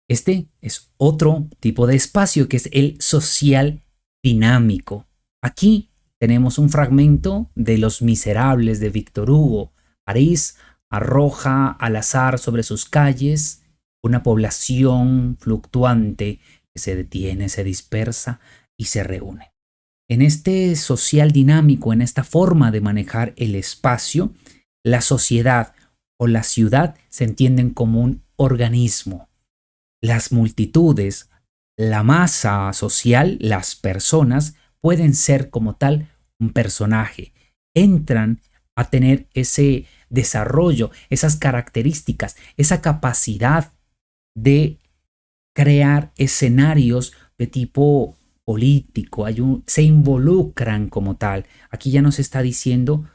Este es otro tipo de espacio que es el social dinámico. Aquí tenemos un fragmento de Los Miserables de Víctor Hugo. París arroja al azar sobre sus calles una población fluctuante que se detiene, se dispersa y se reúne. En este social dinámico, en esta forma de manejar el espacio, la sociedad o la ciudad se entienden como un organismo. Las multitudes, la masa social, las personas, pueden ser como tal un personaje. Entran a tener ese desarrollo, esas características, esa capacidad de crear escenarios de tipo político, se involucran como tal. Aquí ya nos está diciendo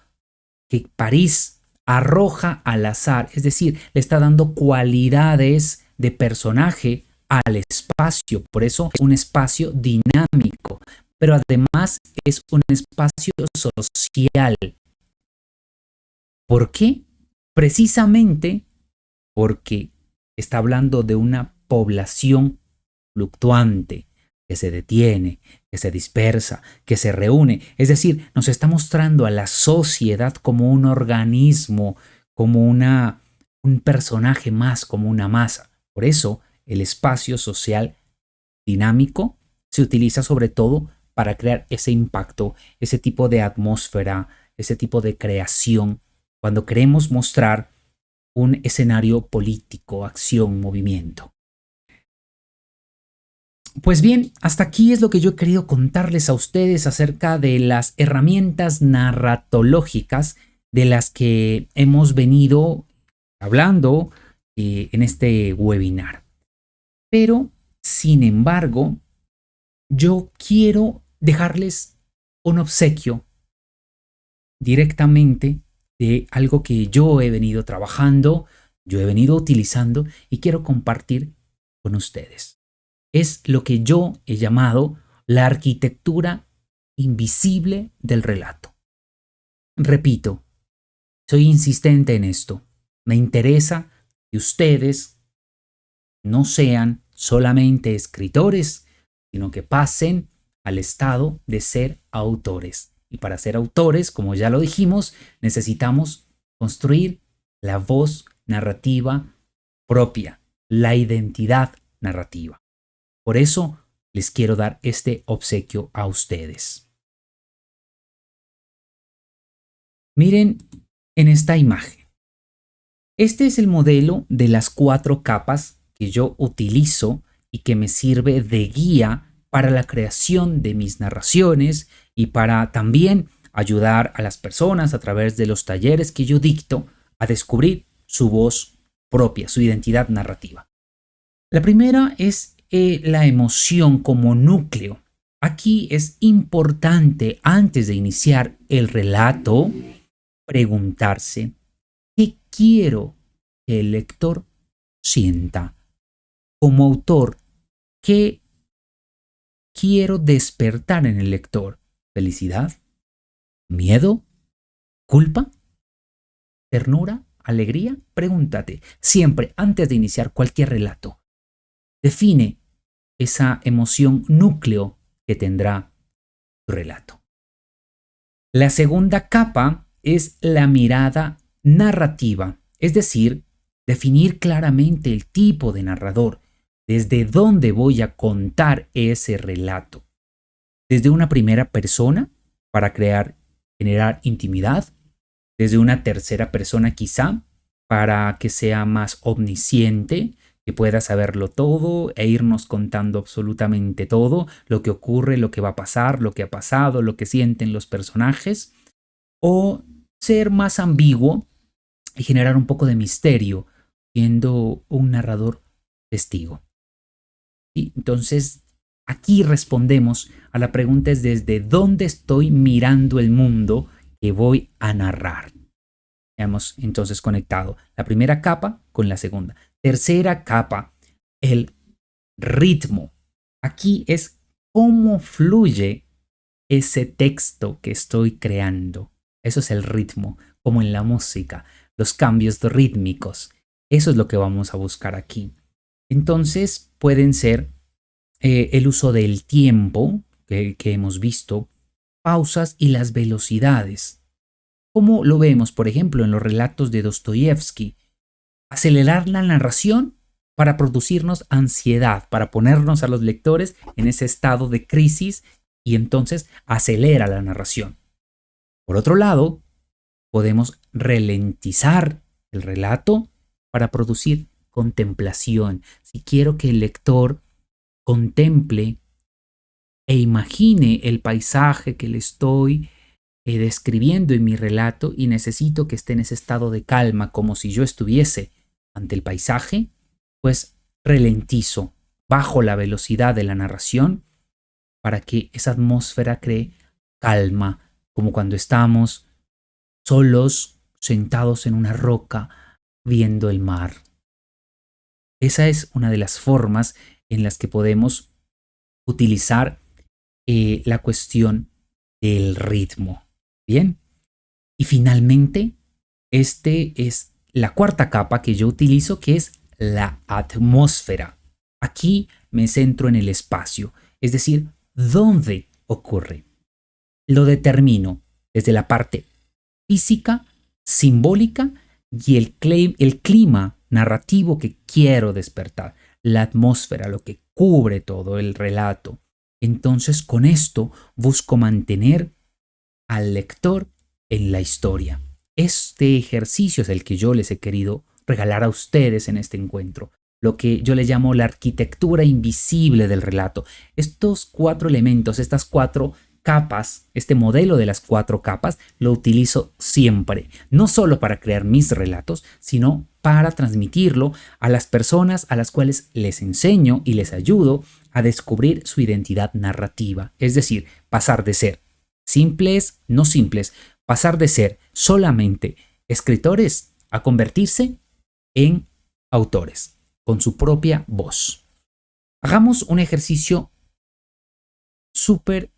que París arroja al azar, es decir, le está dando cualidades de personaje al espacio, por eso es un espacio dinámico, pero además es un espacio social. ¿Por qué? Precisamente porque está hablando de una población fluctuante, que se detiene, que se dispersa, que se reúne. Es decir, nos está mostrando a la sociedad como un organismo, como un personaje más, como una masa. Por eso, el espacio social dinámico se utiliza sobre todo para crear ese impacto, ese tipo de atmósfera, ese tipo de creación, cuando queremos mostrar un escenario político, acción, movimiento. Pues bien, hasta aquí es lo que yo he querido contarles a ustedes acerca de las herramientas narratológicas de las que hemos venido hablando en este webinar. Pero, sin embargo, yo quiero dejarles un obsequio directamente de algo que yo he venido trabajando, yo he venido utilizando y quiero compartir con ustedes. Es lo que yo he llamado la arquitectura invisible del relato. Repito, soy insistente en esto. Me interesa que ustedes no sean solamente escritores, sino que pasen al estado de ser autores. Y para ser autores, como ya lo dijimos, necesitamos construir la voz narrativa propia, la identidad narrativa. Por eso les quiero dar este obsequio a ustedes. Miren en esta imagen. Este es el modelo de las 4 capas que yo utilizo y que me sirve de guía para la creación de mis narraciones y para también ayudar a las personas a través de los talleres que yo dicto a descubrir su voz propia, su identidad narrativa. La primera es la emoción como núcleo. Aquí es importante, antes de iniciar el relato, preguntarse: ¿qué quiero que el lector sienta? como autor, ¿qué quiero despertar en el lector? ¿Felicidad? ¿Miedo? ¿Culpa? ¿Ternura? ¿Alegría? Pregúntate siempre antes de iniciar cualquier relato. Define esa emoción núcleo que tendrá tu relato. La segunda capa es la mirada narrativa, es decir, definir claramente el tipo de narrador, desde dónde voy a contar ese relato. Desde una primera persona, para generar intimidad, desde una tercera persona quizá, para que sea más omnisciente, que pueda saberlo todo e irnos contando absolutamente todo, lo que ocurre, lo que va a pasar, lo que ha pasado, lo que sienten los personajes, o ser más ambiguo y generar un poco de misterio, siendo un narrador testigo. ¿Sí? Entonces, aquí respondemos a la pregunta es desde dónde estoy mirando el mundo que voy a narrar. Hemos entonces conectado la primera capa con la segunda. Tercera capa, el ritmo. Aquí es cómo fluye ese texto que estoy creando. Eso es el ritmo, como en la música, los cambios rítmicos. Eso es lo que vamos a buscar aquí. Entonces pueden ser el uso del tiempo que hemos visto, pausas y las velocidades. Como lo vemos, por ejemplo, en los relatos de Dostoyevsky. Acelerar la narración para producirnos ansiedad, para ponernos a los lectores en ese estado de crisis y entonces acelera la narración. Por otro lado, podemos ralentizar el relato para producir contemplación. Si quiero que el lector contemple e imagine el paisaje que le estoy describiendo en mi relato y necesito que esté en ese estado de calma como si yo estuviese ante el paisaje, pues ralentizo, bajo la velocidad de la narración para que esa atmósfera cree calma, como cuando estamos solos, sentados en una roca, viendo el mar. Esa es una de las formas en las que podemos utilizar la cuestión del ritmo. Bien. Y finalmente, este es la cuarta capa que yo utilizo, que es la atmósfera. Aquí me centro en el espacio, es decir, dónde ocurre. Lo determino desde la parte física, simbólica y el clima narrativo que quiero despertar, la atmósfera, lo que cubre todo el relato. Entonces, con esto busco mantener al lector en la historia. Este ejercicio es el que yo les he querido regalar a ustedes en este encuentro, lo que yo le llamo la arquitectura invisible del relato. Estos 4 elementos, estas 4 capas, este modelo de las 4 capas, lo utilizo siempre, no solo para crear mis relatos, sino para transmitirlo a las personas a las cuales les enseño y les ayudo a descubrir su identidad narrativa, es decir, pasar de ser simples, no simples, pasar de ser solamente escritores a convertirse en autores, con su propia voz. Hagamos un ejercicio súper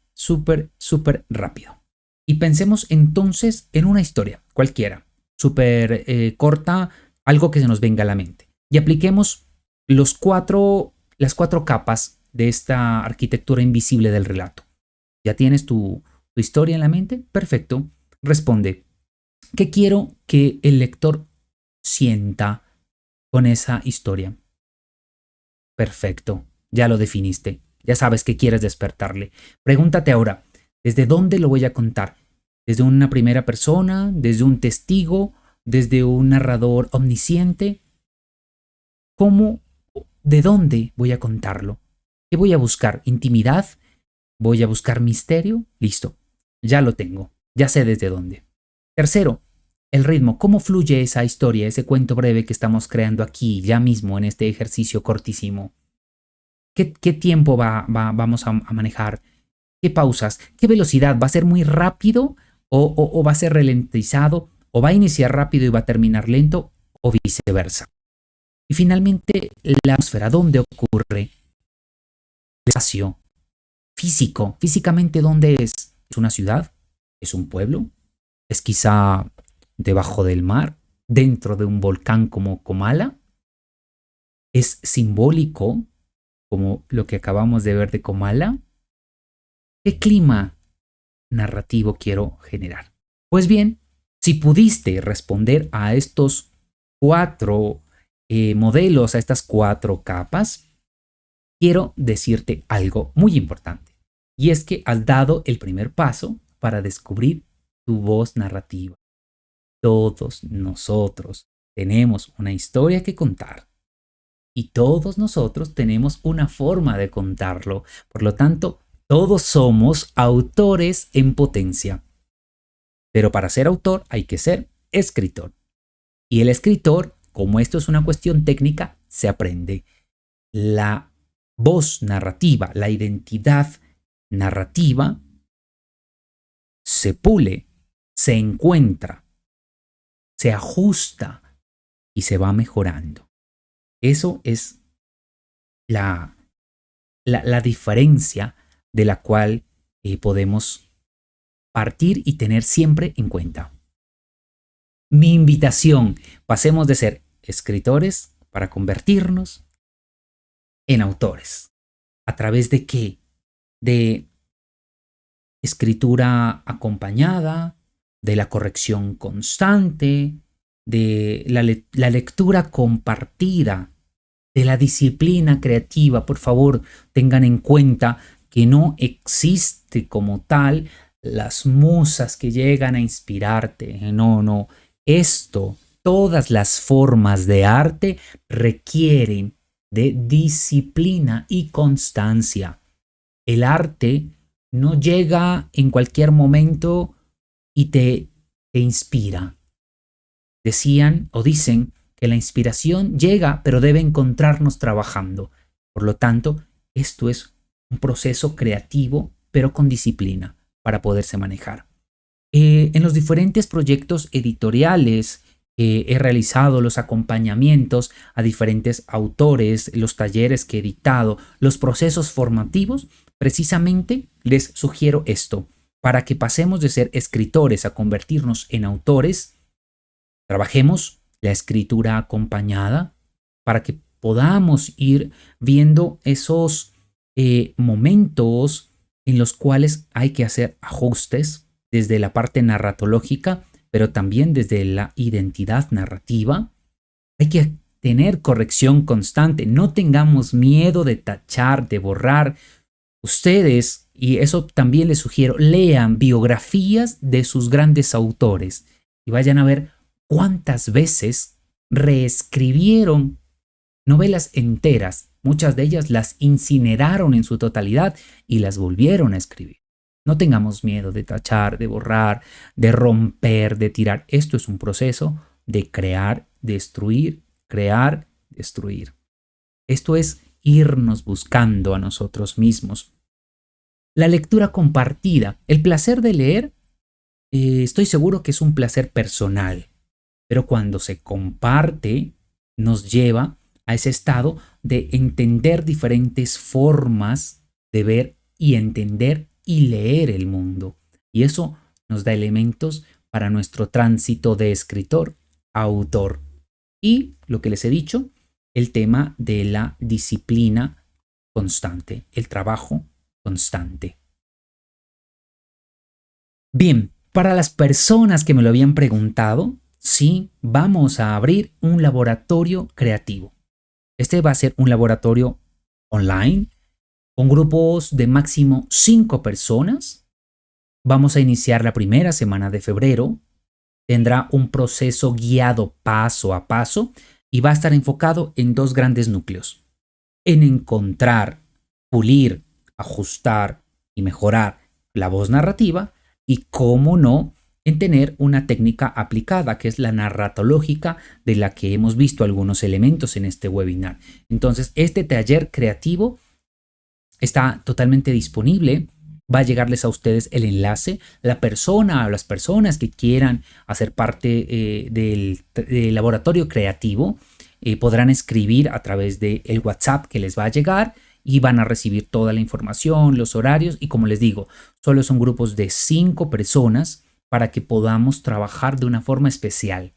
rápido. Y pensemos entonces en una historia, cualquiera, súper corta, algo que se nos venga a la mente. Y apliquemos las 4 capas de esta arquitectura invisible del relato. ¿Ya tienes tu historia en la mente? Perfecto. Responde, ¿qué quiero que el lector sienta con esa historia? Perfecto, ya lo definiste, ya sabes qué quieres despertarle. Pregúntate ahora, ¿desde dónde lo voy a contar? ¿Desde una primera persona? ¿Desde un testigo? ¿Desde un narrador omnisciente? ¿Cómo? ¿De dónde voy a contarlo? ¿Qué voy a buscar? ¿Intimidad? ¿Voy a buscar misterio? Listo, ya lo tengo, ya sé desde dónde. Tercero, el ritmo. ¿Cómo fluye esa historia, ese cuento breve que estamos creando aquí, ya mismo, en este ejercicio cortísimo? ¿Qué tiempo vamos a manejar? ¿Qué pausas? ¿Qué velocidad? ¿Va a ser muy rápido o va a ser ralentizado? ¿O va a iniciar rápido y va a terminar lento? ¿O viceversa? Y finalmente, la atmósfera, ¿dónde ocurre? El espacio físico. Físicamente, ¿dónde es? ¿Es una ciudad? ¿Es un pueblo? ¿Es quizá debajo del mar? ¿Dentro de un volcán como Comala? ¿Es simbólico como lo que acabamos de ver de Comala? ¿Qué clima narrativo quiero generar? Pues bien, si pudiste responder a estos cuatro modelos, a estas cuatro capas, quiero decirte algo muy importante. Y es que has dado el primer paso para descubrir tu voz narrativa. Todos nosotros tenemos una historia que contar. Y todos nosotros tenemos una forma de contarlo. Por lo tanto, todos somos autores en potencia. Pero para ser autor hay que ser escritor. Y el escritor, como esto es una cuestión técnica, se aprende. La voz narrativa, la identidad narrativa, se pule, se encuentra, se ajusta y se va mejorando. Eso es la diferencia de la cual podemos partir y tener siempre en cuenta. Mi invitación, pasemos de ser escritores para convertirnos en autores. ¿A través de qué? De escritura acompañada, de la corrección constante, de la lectura compartida, de la disciplina creativa. Por favor, tengan en cuenta que no existe como tal las musas que llegan a inspirarte. No, no. Todas las formas de arte requieren de disciplina y constancia. El arte no llega en cualquier momento y te inspira. Decían o dicen que la inspiración llega, pero debe encontrarnos trabajando. Por lo tanto, esto es un proceso creativo, pero con disciplina para poderse manejar. En los diferentes proyectos editoriales he realizado, los acompañamientos a diferentes autores, los talleres que he dictado, los procesos formativos, precisamente les sugiero esto. Para que pasemos de ser escritores a convertirnos en autores, trabajemos la escritura acompañada para que podamos ir viendo esos momentos en los cuales hay que hacer ajustes desde la parte narratológica, pero también desde la identidad narrativa. Hay que tener corrección constante, no tengamos miedo de tachar, de borrar. Ustedes, y eso también les sugiero, lean biografías de sus grandes autores y vayan a ver cuántas veces reescribieron novelas enteras. Muchas de ellas las incineraron en su totalidad y las volvieron a escribir. No tengamos miedo de tachar, de borrar, de romper, de tirar. Esto es un proceso de crear, destruir, crear, destruir. Esto es irnos buscando a nosotros mismos. La lectura compartida. El placer de leer, estoy seguro que es un placer personal, pero cuando se comparte, nos lleva a ese estado de entender diferentes formas de ver y entender y leer el mundo. Y eso nos da elementos para nuestro tránsito de escritor a autor. Y lo que les he dicho, el tema de la disciplina constante, el trabajo constante. Bien, para las personas que me lo habían preguntado, sí, vamos a abrir un laboratorio creativo. Este va a ser un laboratorio online con grupos de máximo 5 personas. Vamos a iniciar la primera semana de febrero. Tendrá un proceso guiado paso a paso y va a estar enfocado en 2 grandes núcleos. En encontrar, pulir, ajustar y mejorar la voz narrativa y, cómo no, en tener una técnica aplicada, que es la narratológica, de la que hemos visto algunos elementos en este webinar. Entonces, este taller creativo está totalmente disponible. Va a llegarles a ustedes el enlace. La persona o las personas que quieran hacer parte del laboratorio creativo podrán escribir a través del WhatsApp que les va a llegar y van a recibir toda la información, los horarios y como les digo, solo son grupos de 5 personas para que podamos trabajar de una forma especial.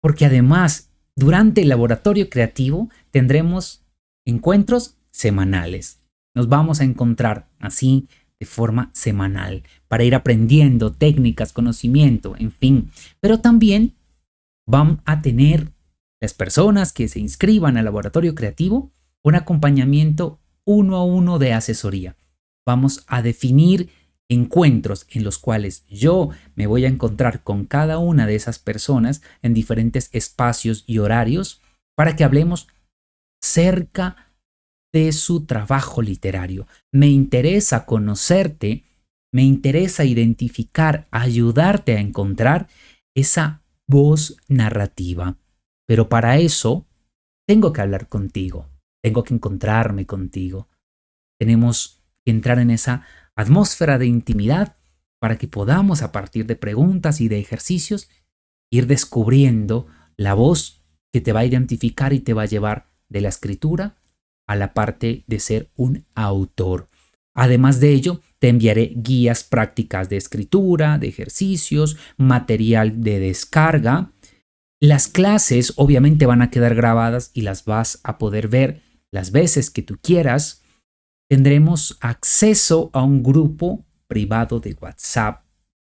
Porque además, durante el laboratorio creativo tendremos encuentros semanales. Nos vamos a encontrar así de forma semanal para ir aprendiendo técnicas, conocimiento, en fin. Pero también van a tener las personas que se inscriban al laboratorio creativo un acompañamiento 1 a 1 de asesoría. Vamos a definir encuentros en los cuales yo me voy a encontrar con cada una de esas personas en diferentes espacios y horarios para que hablemos cerca de su trabajo literario. Me interesa conocerte, me interesa identificar, ayudarte a encontrar esa voz narrativa. Pero para eso tengo que hablar contigo, tengo que encontrarme contigo. Tenemos que entrar en esa atmósfera de intimidad para que podamos, a partir de preguntas y de ejercicios, ir descubriendo la voz que te va a identificar y te va a llevar de la escritura a la parte de ser un autor. Además de ello, te enviaré guías prácticas de escritura, de ejercicios, material de descarga. Las clases obviamente van a quedar grabadas y las vas a poder ver las veces que tú quieras. Tendremos acceso a un grupo privado de WhatsApp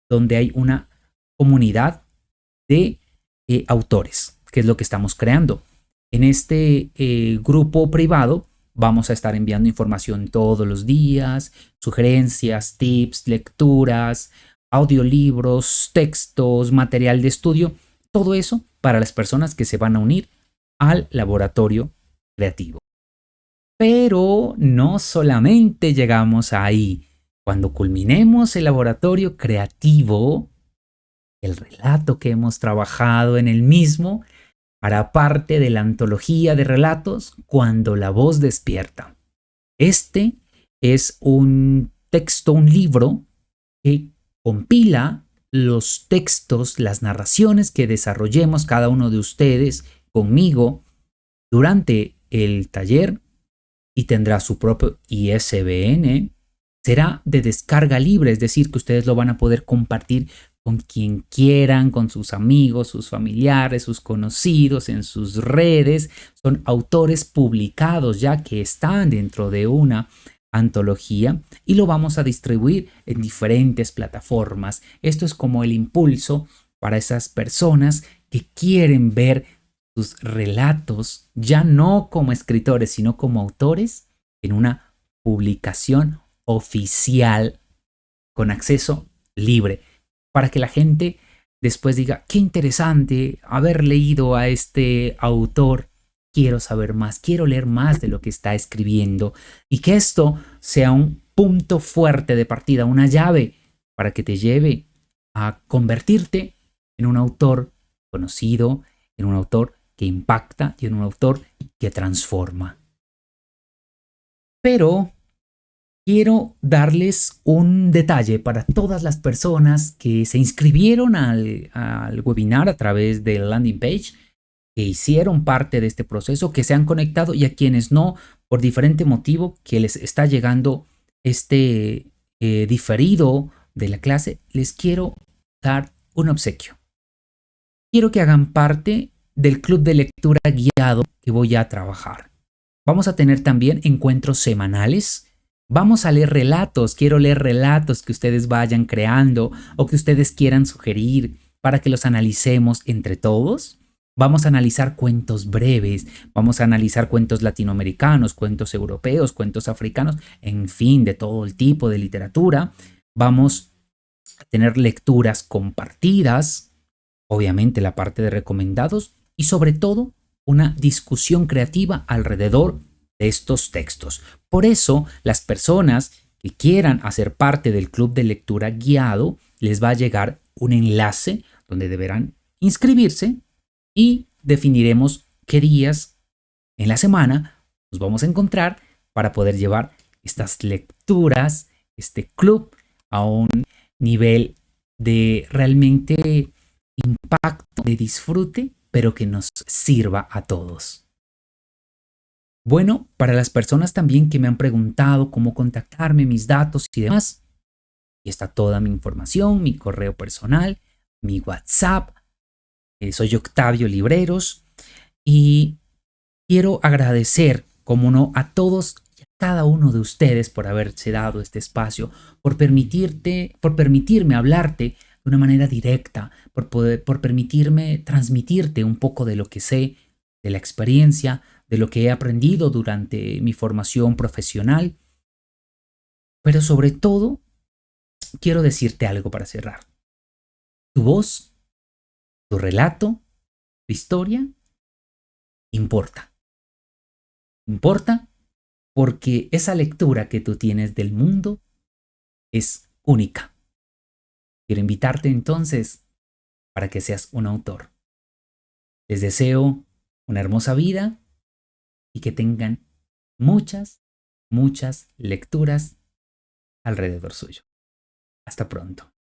donde hay una comunidad de autores, que es lo que estamos creando. En este grupo privado vamos a estar enviando información todos los días, sugerencias, tips, lecturas, audiolibros, textos, material de estudio, todo eso para las personas que se van a unir al laboratorio creativo. Pero no solamente llegamos ahí. Cuando culminemos el laboratorio creativo, el relato que hemos trabajado en el mismo hará parte de la antología de relatos Cuando la voz despierta. Este es un texto, un libro que compila los textos, las narraciones que desarrollemos cada uno de ustedes conmigo durante el taller y tendrá su propio ISBN. Será de descarga libre, es decir, que ustedes lo van a poder compartir con quien quieran, con sus amigos, sus familiares, sus conocidos, en sus redes. Son autores publicados ya que están dentro de una antología y lo vamos a distribuir en diferentes plataformas. Esto es como el impulso para esas personas que quieren ver sus relatos ya no como escritores, sino como autores en una publicación oficial con acceso libre, para que la gente después diga, qué interesante haber leído a este autor, quiero saber más, quiero leer más de lo que está escribiendo y que esto sea un punto fuerte de partida, una llave para que te lleve a convertirte en un autor conocido, en un autor que impacta y en un autor que transforma. Pero quiero darles un detalle para todas las personas que se inscribieron al webinar a través del landing page, que hicieron parte de este proceso, que se han conectado y a quienes no, por diferente motivo, que les está llegando este diferido de la clase, les quiero dar un obsequio. Quiero que hagan parte del club de lectura guiado que voy a trabajar. Vamos a tener también encuentros semanales. Vamos a leer relatos. Quiero leer relatos que ustedes vayan creando o que ustedes quieran sugerir para que los analicemos entre todos. Vamos a analizar cuentos breves, vamos a analizar cuentos latinoamericanos, cuentos europeos, cuentos africanos, en fin, de todo el tipo de literatura. Vamos a tener lecturas compartidas, obviamente la parte de recomendados y sobre todo una discusión creativa alrededor de estos textos. Por eso, las personas que quieran hacer parte del club de lectura guiado, les va a llegar un enlace donde deberán inscribirse y definiremos qué días en la semana nos vamos a encontrar para poder llevar estas lecturas, este club, a un nivel de realmente impacto, de disfrute, pero que nos sirva a todos. Bueno, para las personas también que me han preguntado cómo contactarme, mis datos y demás, y está toda mi información, mi correo personal, mi WhatsApp. Soy Octavio Libreros y quiero agradecer, como no, a todos y a cada uno de ustedes por haberse dado este espacio, por permitirme hablarte de una manera directa, por permitirme transmitirte un poco de lo que sé, de la experiencia, de lo que he aprendido durante mi formación profesional. Pero sobre todo, quiero decirte algo para cerrar. Tu voz, tu relato, tu historia, importa. Importa porque esa lectura que tú tienes del mundo es única. Quiero invitarte entonces para que seas un autor. Les deseo una hermosa vida y que tengan muchas, muchas lecturas alrededor suyo. Hasta pronto.